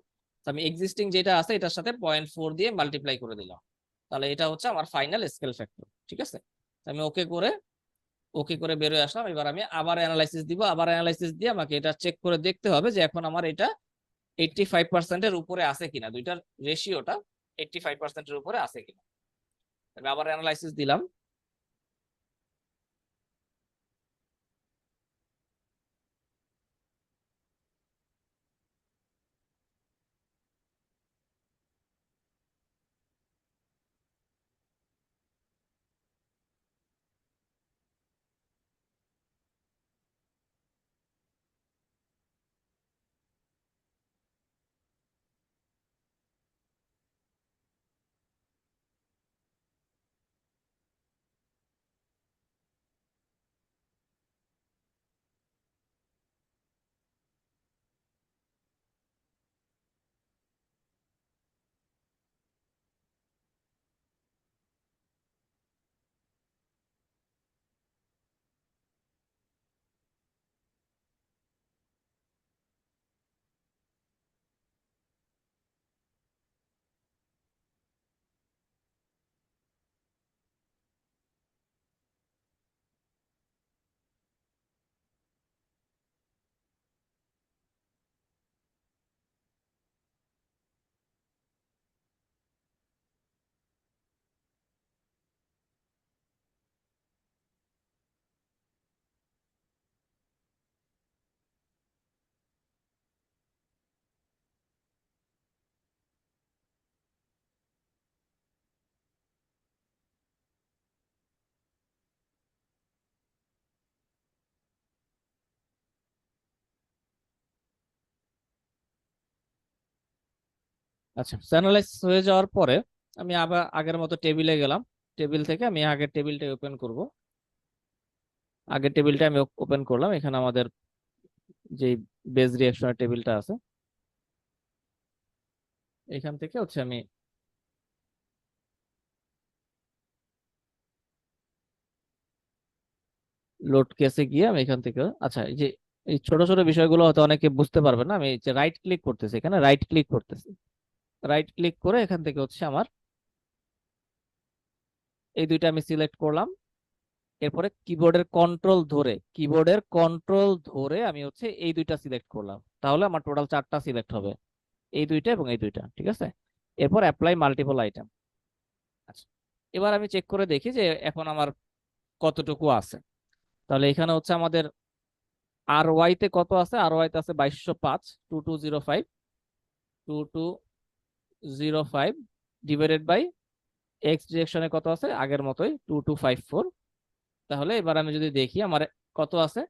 Speaker 1: আমি এক্সিস্টিং যেটা আছে এটার সাথে 0.4 দিয়ে মাল্টিপ্লাই করে দিলাম। তাহলে এটা হচ্ছে আমার ফাইনাল স্কেল ফ্যাক্টর, ঠিক আছে। আমি ওকে করে বের হয়ে আসলাম। এবার আমি আবার অ্যানালাইসিস দিব, আবার অ্যানালাইসিস দিয়ে আমাকে এটা চেক করে দেখতে হবে যে এখন আমার এটা 85%-এর উপরে আছে কিনা, দুইটার রেশিওটা 85%-এর উপরে আছে কিনা। আমি আবার অ্যানালাইসিস দিলাম। আচ্ছা, অ্যানালাইসিস হয়ে যাওয়ার পরে আমি আবার আগের মতো টেবিলে গেলাম। টেবিল থেকে আমি আগের টেবিলটা ওপেন করব। আগের টেবিলটা আমি ওপেন করলাম। এখানে আমাদের যে বেস রিঅ্যাকশনের টেবিলটা আছে, এখান থেকে হচ্ছে আমি লোড কেসে গিয়ে আমি এখান থেকে, আচ্ছা, এই যে এই ছোট ছোট বিষয়গুলো হয়তো অনেকে বুঝতে পারবে না। আমি যে রাইট ক্লিক করতেছি, এখানে রাইট ক্লিক করতেছি, রাইট ক্লিক করে এখান থেকে হচ্ছে আমার এই দুইটা আমি সিলেক্ট করলাম। এরপরে কিবোর্ডের কন্ট্রোল ধরে আমি হচ্ছে এই দুইটা সিলেক্ট করলাম, তাহলে আমার টোটাল 4টা সিলেক্ট হবে, এই দুইটা এবং এই দুইটা, ঠিক আছে। এরপর অ্যাপ্লাই মাল্টিপল আইটেম। আচ্ছা, এবার আমি চেক করে দেখি যে এখন আমার কতটুকু আছে। তাহলে এখানে হচ্ছে আমাদের আর ওয়াই তে কত আছে, আর ওয়াই তে আছে 2205, 2205, 2205 ডিভাইডেড বাই এক্স ডিরেকশনে কত আছে, আগের মতোই 2254। তাহলে এবার আমি যদি দেখি আমার কত আছে,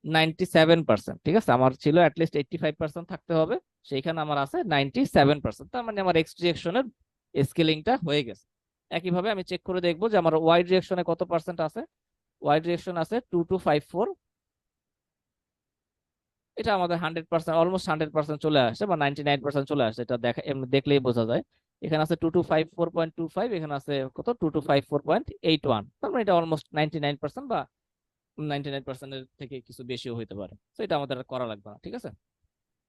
Speaker 1: 97%, ঠিক আছে। আমার ছিল অ্যাটলিস্ট 85% থাকতে হবে, সেইখানে আমার আছে 97%। তার মানে আমার এক্স ডিরেকশনের স্কেলিংটা হয়ে গেছে। একইভাবে আমি চেক করে দেখবো যে আমার ওয়াই ডিরেকশনে কত পার্সেন্ট আছে। ওয়াই ডিরেকশন আছে 2254, এটা আমাদের 100%, অলমোস্ট 100% চলে আসছে, বা 99% চলে আসছে। এটা দেখা এমনি দেখলেই বোঝা যায়। এখানে আছে 2254.25, এখানে আছে কত 2254.81। তার মানে এটা অলমোস্ট 99% বা 99% এর থেকে কিছু বেশিও হইতে পারে। তো এটা আমাদের আর করা লাগবে না, ঠিক আছে।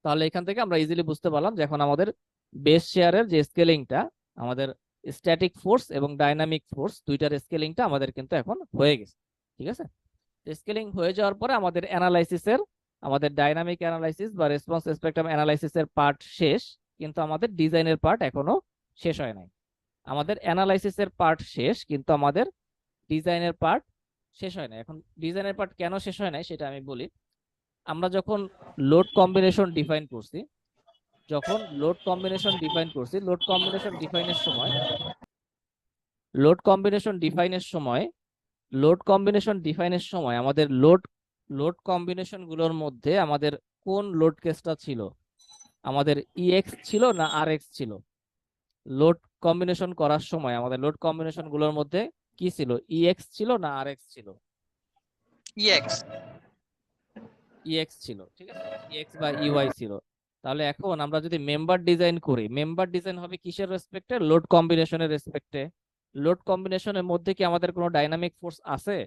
Speaker 1: তাহলে এখান থেকে আমরা ইজিলি বুঝতে পারলাম যে এখন আমাদের বেস শেয়ারের যে স্কেলিংটা, আমাদের স্ট্যাটিক ফোর্স এবং ডাইনামিক ফোর্স দুইটার স্কেলিংটা আমাদের কিন্তু এখন হয়ে গেছে, ঠিক আছে। স্কেলিং হয়ে যাওয়ার পরে আমাদের ডাইনামিক অ্যানালাইসিস বা রেসপন্স স্পেকট্রাম অ্যানালাইসিসের পার্ট শেষ, কিন্তু আমাদের ডিজাইনের পার্ট এখনো শেষ হয় নাই। আমাদের অ্যানালাইসিসের পার্ট শেষ, কিন্তু আমাদের ডিজাইনের পার্ট শেষ হয় না। এখন ডিজাইনের পার্ট কেন শেষ হয় নাই সেটা আমি বলি। আমরা যখন লোড কম্বিনেশন ডিফাইন করছি, লোড কম্বিনেশন ডিফাইনের সময় আমাদের লোড কম্বিনেশন গুলোর মধ্যে আমাদের কোন লোড কেসটা ছিল, আমাদের ইএক্স ছিল না আর এক্স ছিল। লোড কম্বিনেশন করার সময় আমাদের লোড কম্বিনেশন গুলোর মধ্যে কি ছিল, ইএক্স ছিল না আর এক্স ছিল?
Speaker 5: EX
Speaker 1: ইএক্স ছিল, ঠিক আছে, ইএক্স বা ইওয়াই ছিল। তাহলে এখন আমরা যদি মেম্বার ডিজাইন করি, মেম্বার ডিজাইন হবে কিসের রেসপেক্টে, লোড কম্বিনেশনের রেসপেক্টে। লোড কম্বিনেশনের মধ্যে কি আমাদের কোনো ডাইনামিক ফোর্স আছে?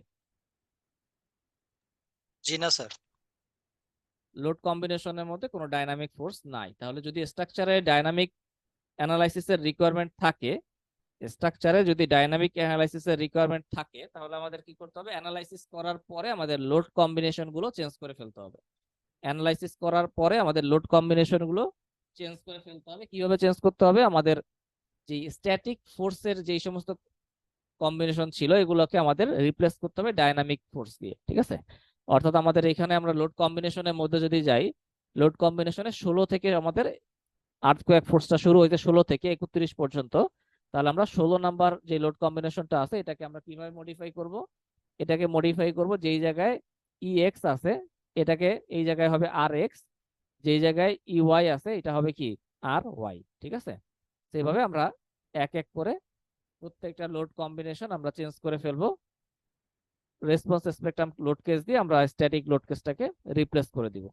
Speaker 5: জি না স্যার।
Speaker 1: লোড কম্বিনেশনের মধ্যে কোনো ডাইনামিক ফোর্স নাই। তাহলে যদি স্ট্রাকচারে ডাইনামিক অ্যানালাইসিসের রিকোয়ারমেন্ট থাকে, তাহলে আমাদের কি করতে হবে, অ্যানালাইসিস করার পরে আমাদের লোড কম্বিনেশন গুলো চেঞ্জ করে ফেলতে হবে। কিভাবে চেঞ্জ করতে হবে, আমাদের যে স্ট্যাটিক ফোর্সের যে সমস্ত কম্বিনেশন ছিল এগুলোকে আমাদের রিপ্লেস করতে হবে ডাইনামিক ফোর্স দিয়ে, ঠিক আছে। অর্থাৎ আমাদের এখানে আমরা লোড কম্বিনেশনের মধ্যে যদি যাই, লোড কম্বিনেশনে 16 থেকে আমাদের আর্থকোয়েক ফোর্সটা শুরু হয়েছে, 16 থেকে 31 পর্যন্ত। তাহলে আমরা 16 নাম্বার যে লোড কম্বিনেশনটা আছে এটাকে আমরা কিভাবে মডিফাই করব, যেই জায়গায় ইএক্স আছে এটাকে এই জায়গায় হবে আর এক্স, যেই জায়গায় ইওয়াই আছে এটা হবে কি আর ওয়াই, ঠিক আছে। সেইভাবে আমরা এক এক করে প্রত্যেকটা লোড কম্বিনেশন আমরা চেঞ্জ করে ফেলবো। রেসপন্স স্পেকট্রাম লোড কেস দিয়ে আমরা স্ট্যাটিক লোড কেসটাকে রিপ্লেস করে দিব।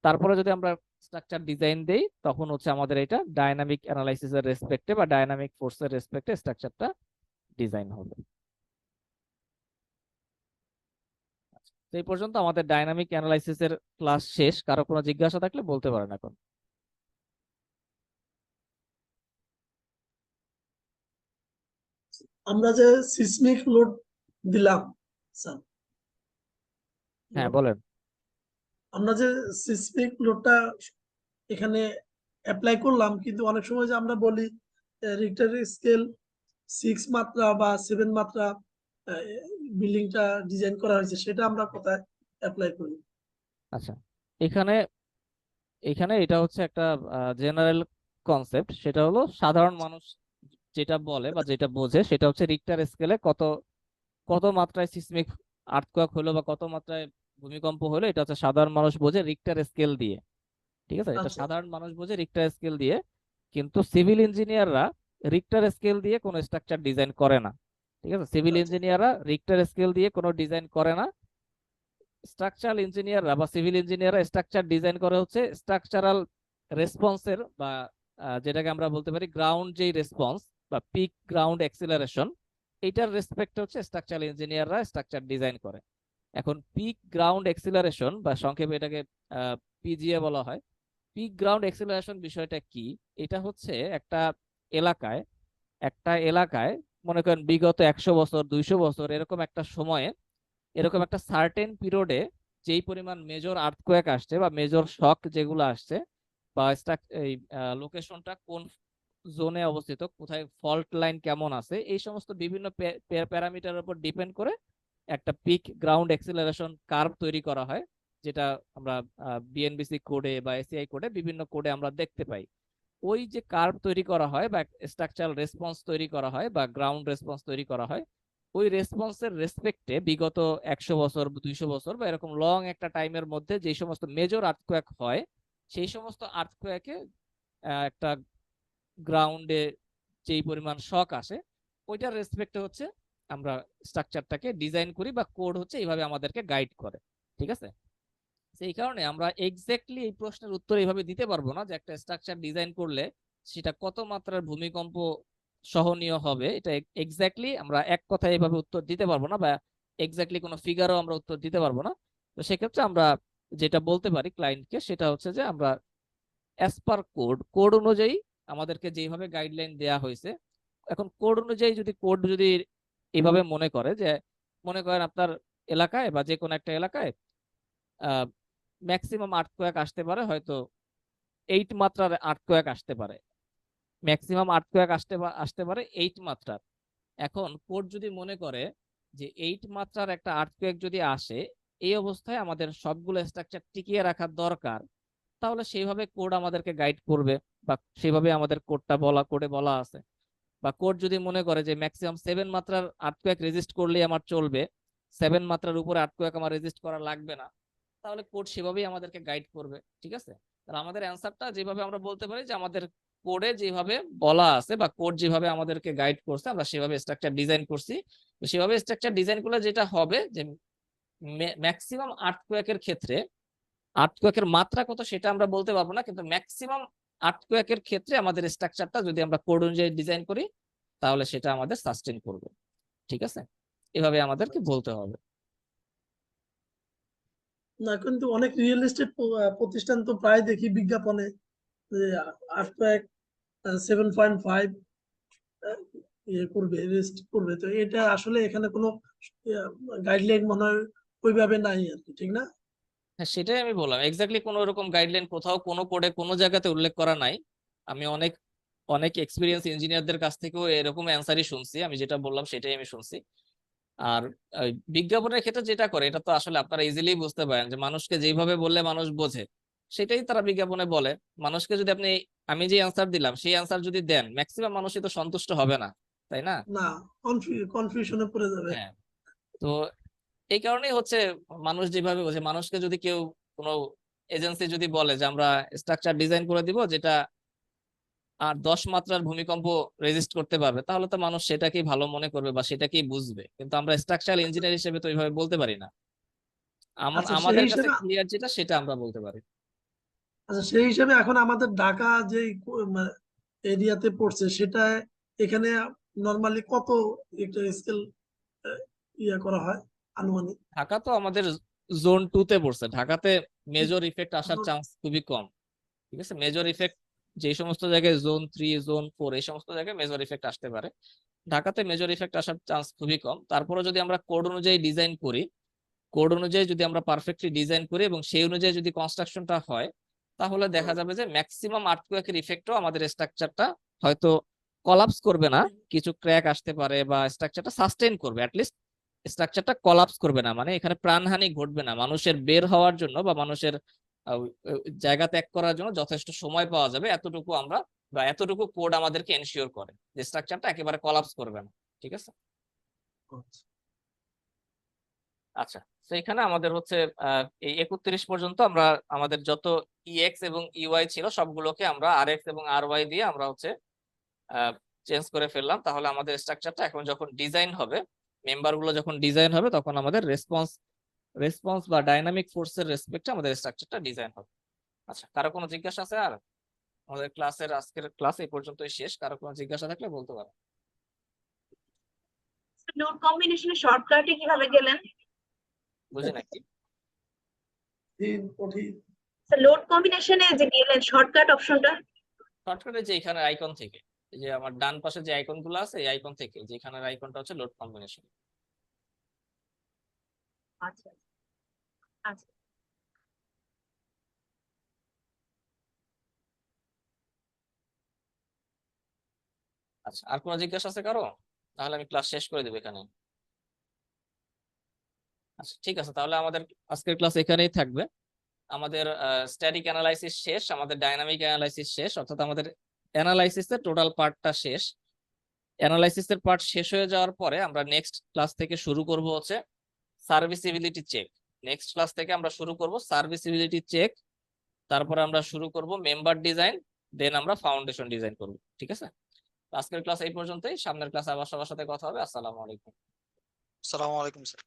Speaker 1: তারপরে যদি আমরা স্ট্রাকচার ডিজাইন দেই, তখন হচ্ছে আমাদের এটা ডাইনামিক অ্যানালাইসিসের রেসপেক্টে বা ডাইনামিক ফোর্সের রেসপেক্টে স্ট্রাকচারটা ডিজাইন হবে। এই পর্যন্ত আমাদের ডাইনামিক অ্যানালাইসিসের ক্লাস শেষ। কারো কোনো জিজ্ঞাসা থাকলে বলতে পারেন এখন।
Speaker 3: আমরা যে সিসমিক লোড দিলাম স্যার,
Speaker 1: হ্যাঁ বলেন।
Speaker 3: আমরা যে সিসমিক লোডটা এখানে অ্যাপ্লাই করলাম, কিন্তু অনেক সময় যে আমরা বলি রিক্টার স্কেল 6 মাত্রা বা 7 মাত্রা বিল্ডিংটা ডিজাইন করা হয়েছে, সেটা আমরা কোথায় অ্যাপ্লাই করি?
Speaker 1: আচ্ছা, এখানে এখানে এটা হচ্ছে একটা জেনারেল কনসেপ্ট। সেটা হলো সাধারণ মানুষ যেটা বলে বা যেটা বোঝে সেটা হচ্ছে রিক্টার স্কেলে কত কত মাত্রায় সিসমিক আর্থকোয়েক হলো বা কত মাত্রায় ভূমিকম্প হলো, এটা হচ্ছে সাধারণ মানুষ বোঝে রিক্টার স্কেল দিয়ে, ঠিক আছে। এটা
Speaker 3: আচ্ছা।
Speaker 1: সাধারণ মানুষ বোঝে রিক্টার স্কেল দিয়ে। কিন্তু সিভিল ইঞ্জিনিয়াররা রিক্টার স্কেল দিয়ে কোনো স্ট্রাকচার ডিজাইন করে না। ঠিক আছে, সিভিল
Speaker 3: আচ্ছা।
Speaker 1: ইঞ্জিনিয়াররা রিক্টার স্কেল দিয়ে কোনো ডিজাইন করে না। স্ট্রাকচারাল ইঞ্জিনিয়াররা বা সিভিল ইঞ্জিনিয়াররা স্ট্রাকচার ডিজাইন করে হচ্ছে স্ট্রাকচারাল রেসপন্সের বা যেটাকে আমরা বলতে পারি গ্রাউন্ড যেই রেসপন্স বা পিক গ্রাউন্ড অ্যাক্সিলারেশন, এইটার রেসপেক্টে হচ্ছে স্ট্রাকচারাল ইঞ্জিনিয়াররা স্ট্রাকচার ডিজাইন করে। এখন পিক গ্রাউন্ড অ্যাক্সিলারেশন বা সংক্ষেপে এটাকে পিজিএ বলা হয়। পিক গ্রাউন্ড অ্যাক্সিলারেশন বিষয়টা কি? এটা হচ্ছে একটা এলাকায় মনে করেন বিগত 100 বছর 200 বছর এরকম একটা সময়ে এরকম একটা সার্টেন পিরিয়ডে যেই পরিমাণ মেজর আর্থকোয়েক আসছে বা মেজর শক যেগুলো আসছে বা এই লোকেশনটা কোন জোনে অবস্থিত, কোথায় ফল্ট লাইন কেমন আছে, এই সমস্ত বিভিন্ন প্যারামিটারের উপর ডিপেন্ড করে একটা পিক গ্রাউন্ড অ্যাক্সিলারেশন কার্ভ তৈরি করা হয়, যেটা আমরা বিএনবিসি কোডে বা এসিআই কোডে বিভিন্ন কোডে আমরা দেখতে পাই। ওই যে কার্ভ তৈরি করা হয় বা স্ট্রাকচারাল রেসপন্স তৈরি করা হয় বা গ্রাউন্ড রেসপন্স তৈরি করা হয়, ওই রেসপন্সের রেসপেক্টে বিগত 100 বছর 200 বছর বা এরকম লং একটা টাইমের মধ্যে যে সমস্ত মেজর আর্থকোয়েক হয়, সেই সমস্ত আর্থকোয়েকে একটা গ্রাউন্ডে যেই পরিমাণ শক আসে ওইটার রেসপেক্টে হচ্ছে আমরা স্ট্রাকচারটাকে ডিজাইন করি বা কোড হচ্ছে এইভাবে আমাদেরকে গাইড করে। ঠিক আছে, সেই কারণে আমরা এক্স্যাক্টলি এই প্রশ্নের উত্তর এইভাবে দিতে পারবো না যে একটা স্ট্রাকচার ডিজাইন করলে সেটা কত মাত্রার ভূমিকম্প সহনীয় হবে, এটা এক্স্যাক্টলি আমরা এক কথায় এইভাবে উত্তর দিতে পারবো না বা এক্স্যাক্টলি কোনো ফিগারও আমরা উত্তর দিতে পারবো না। তো সেক্ষেত্রে আমরা যেটা বলতে পারি ক্লায়েন্টকে সেটা হচ্ছে যে আমরা অ্যাজ পার কোড অনুযায়ী আমাদেরকে যেভাবে গাইডলাইন দেয়া হয়েছে, এখন কোড অনুযায়ী কোড যদি এইভাবে মনে করে যে মনে করেন আপনার এলাকায় বা যে কোনো একটা এলাকায় ম্যাক্সিমাম আর্থকোয়েক আসতে পারে হয়তো 8 মাত্রার আর্থকোয়েক আসতে পারে, ম্যাক্সিমাম আর্থকোয়েক আসতে পারে 8 মাত্রার। এখন কোড যদি মনে করে যে 8 মাত্রার একটা আর্থকোয়েক যদি আসে, এই অবস্থায় আমাদের সবগুলো স্ট্রাকচার টিকিয়ে রাখার দরকার, তাহলে সেইভাবে কোড আমাদেরকে গাইড করবে বা সেইভাবে আমাদের কোডে বলা আছে। বা কোড যদি মনে করে যে ম্যাক্সিমাম 7 মাত্রার আর্থকোয়েক রেজিস্ট করলেই আমার চলবে, 7 মাত্রার উপরে আর্থকোয়েক আমার রেজিস্ট করা লাগবে না, তাহলে কোড সেভাবেই আমাদেরকে গাইড করবে। ঠিক আছে, তাহলে আমাদের অ্যান্সারটা যেভাবে আমরা বলতে পারি যে আমাদের কোডে যেভাবে বলা আছে বা কোড যেভাবে আমাদেরকে গাইড করছে আমরা সেভাবে স্ট্রাকচার ডিজাইন করছি। তো সেভাবে স্ট্রাকচার ডিজাইন করলে যেটা হবে যে ম্যাক্সিমাম আর্থকোয়েকের ক্ষেত্রে আর্থকোয়েকের মাত্রা কত সেটা আমরা বলতে পারবো না, কিন্তু ম্যাক্সিমাম আর্থকোয়েকের ক্ষেত্রে আমাদের স্ট্রাকচারটা যদি আমরা কোড অনুযায়ী ডিজাইন করি তাহলে সেটা আমাদের সাস্টেইন করবে। ঠিক আছে, এভাবে আমাদেরকে বলতে হবে।
Speaker 3: না, কিন্তু অনেক রিয়েল এস্টেট প্রতিষ্ঠান তো প্রায় দেখি বিজ্ঞাপনে যে আর্থকোয়েক 7.5 ইয়ে করবে, রেজিস্ট করবে। তো এটা আসলে এখানে কোনো গাইডলাইন মনে হয় ওইভাবে নাই আর কি, ঠিক না?
Speaker 1: হ্যাঁ, সেটাই আমি বললাম, এক্স্যাক্টলি কোনো এরকম গাইডলাইন কোথাও কোনো কোডে কোনো জায়গাতে উল্লেখ করা নাই। আমি অনেক অনেক এক্সপিরিয়েন্স ইঞ্জিনিয়ারদের কাছ থেকেও এরকম অ্যান্সারই শুনছি, আমি যেটা বললাম সেটাই আমি শুনছি। আর বিজ্ঞাপনের ক্ষেত্রে যেটা করে এটা তো আসলে আপনারা ইজিলি বুঝতে পারেন যে মানুষকে যেভাবে বললে মানুষ বোঝে সেটাই তারা বিজ্ঞাপনে বলে। মানুষকে যদি আমি যে অ্যান্সার দিলাম সেই অ্যান্সার যদি দেন ম্যাক্সিমাম মানুষই তো সন্তুষ্ট হবে না, তাই না?
Speaker 3: না, কনফিউশনে পড়ে যাবে।
Speaker 1: হ্যাঁ, তো এই কারণেই হচ্ছে মানুষ যেভাবে বোঝে, মানুষকে যদি কেউ কোনো এজেন্সি যদি বলে যে আমরা স্ট্রাকচার ডিজাইন করে দিব যেটা আর 10 মাত্রার ভূমিকম্প রেজিস্ট করতে পারবে, তাহলে তো মানুষ সেটাকেই ভালো মনে করবে বা সেটাকেই বুঝবে, কিন্তু আমরা স্ট্রাকচারাল ইঞ্জিনিয়ার হিসেবে তো ওইভাবে বলতে পারি না।
Speaker 3: আচ্ছা, সেই
Speaker 1: আমাদের কাছে
Speaker 3: হিসেবে
Speaker 1: ক্লিয়ার যেটা সেটা আমরা বলতে পারি।
Speaker 3: এখন আমাদের ঢাকা যে এরিয়াতে পড়ছে সেটা এখানে নরমালি কত একটা স্কেল ইয়া করা হয় আনুমানিক?
Speaker 1: ঢাকা তো আমাদের জোন 2 তে পড়ছে, ঢাকাতে মেজর ইফেক্ট আসার চান্স খুবই কম। ঠিক আছে, মেজর ইফেক্ট যে সমস্ত জায়গায় জোন 3 জোন 4 এই সমস্ত জায়গায় মেজর ইফেক্ট আসতে পারে, ঢাকাতে মেজর ইফেক্ট আসার চান্স খুবই কম। তারপরে যদি আমরা কোড অনুযায়ী ডিজাইন করি, কোড অনুযায়ী যদি আমরা পারফেক্টলি ডিজাইন করি এবং সেই অনুযায়ী যদি কনস্ট্রাকশনটা হয়, তাহলে দেখা যাবে যে ম্যাক্সিমাম আর্থকোয়েকের ইফেক্টও আমাদের স্ট্রাকচারটা হয়তো কলাপস করবে না, কিছু ক্র্যাক আসতে পারে বা স্ট্রাকচারটা সাস্টেইন করবে, অ্যাটলিস্ট স্ট্রাকচারটা কলাপস করবে না, মানে এখানে প্রাণহানি ঘটবে না, মানুষের বের হওয়ার জন্য বা মানুষের জায়গা ত্যাগ করার জন্য যথেষ্ট সময় পাওয়া যাবে, এতটুকু আমরা বা এতটুকু কোড আমাদেরকে এনশিওর করে যে স্ট্রাকচারটা একেবারে কলাপস করবে না। ঠিক আছে, আচ্ছা, তো এখানে আমাদের হচ্ছে এই 31 পর্যন্ত আমরা আমাদের যত ইএক্স এবং ইওয়াই ছিল সবগুলোকে আমরা আরএক্স এবং আরওয়াই দিয়ে আমরা হচ্ছে চেঞ্জ করে ফেললাম। তাহলে আমাদের স্ট্রাকচারটা এখন যখন ডিজাইন হবে, মেম্বার গুলো যখন ডিজাইন হবে, তখন আমাদের রেসপন্স বা ডাইনামিক ফোর্সের রেসপেক্টে আমাদের স্ট্রাকচারটা ডিজাইন হবে। আচ্ছা, কারো কোনো জিজ্ঞাসা আছে? আর আমাদের আজকের ক্লাস এই পর্যন্তই শেষ। কারো কোনো জিজ্ঞাসা থাকলে বলতে পারো।
Speaker 2: নোট কম্বিনেশনে শর্টকাটে কিভাবে গেলেন?
Speaker 1: বুঝি নাকি?
Speaker 3: কঠিন
Speaker 2: স্যার লোড কম্বিনেশনে যে গেলেন শর্টকাট অপশনটা
Speaker 1: শর্টকাটে যে এখানে আইকন থেকে, এই যে আমার ডান পাশে যে আইকন গুলো আছে, এই আইকন থেকে যেখানের আইকনটা হচ্ছে লোড কম্বিনেশন।
Speaker 2: আচ্ছা আচ্ছা
Speaker 1: আচ্ছা, আর কোনো জিজ্ঞাসা আছে কারো? তাহলে আমি ক্লাস শেষ করে দেবো এখানে। আচ্ছা ঠিক আছে, তাহলে আমাদের আজকের ক্লাস এখানেই থাকবে। আমাদের স্ট্যাটিক অ্যানালাইসিস শেষ, আমাদের ডাইনামিক অ্যানালাইসিস শেষ, অর্থাৎ আমাদের অ্যানালাইসিসের টোটাল পার্টটা শেষ। অ্যানালাইসিসের পার্ট শেষ হয়ে যাওয়ার পরে আমরা নেক্সট ক্লাস থেকে শুরু করব হচ্ছে সার্ভিসিবিলিটি চেক। নেক্সট ক্লাস থেকে আমরা শুরু করব সার্ভিসিবিলিটি চেক, তারপরে আমরা শুরু করব মেম্বার ডিজাইন, দেন আমরা ফাউন্ডেশন ডিজাইন করব। ঠিক আছে, আজকের ক্লাস এই পর্যন্তই। সামনের ক্লাসে আবার সবার সাথে কথা হবে। আসসালামু আলাইকুম।
Speaker 5: আসসালামু আলাইকুম স্যার।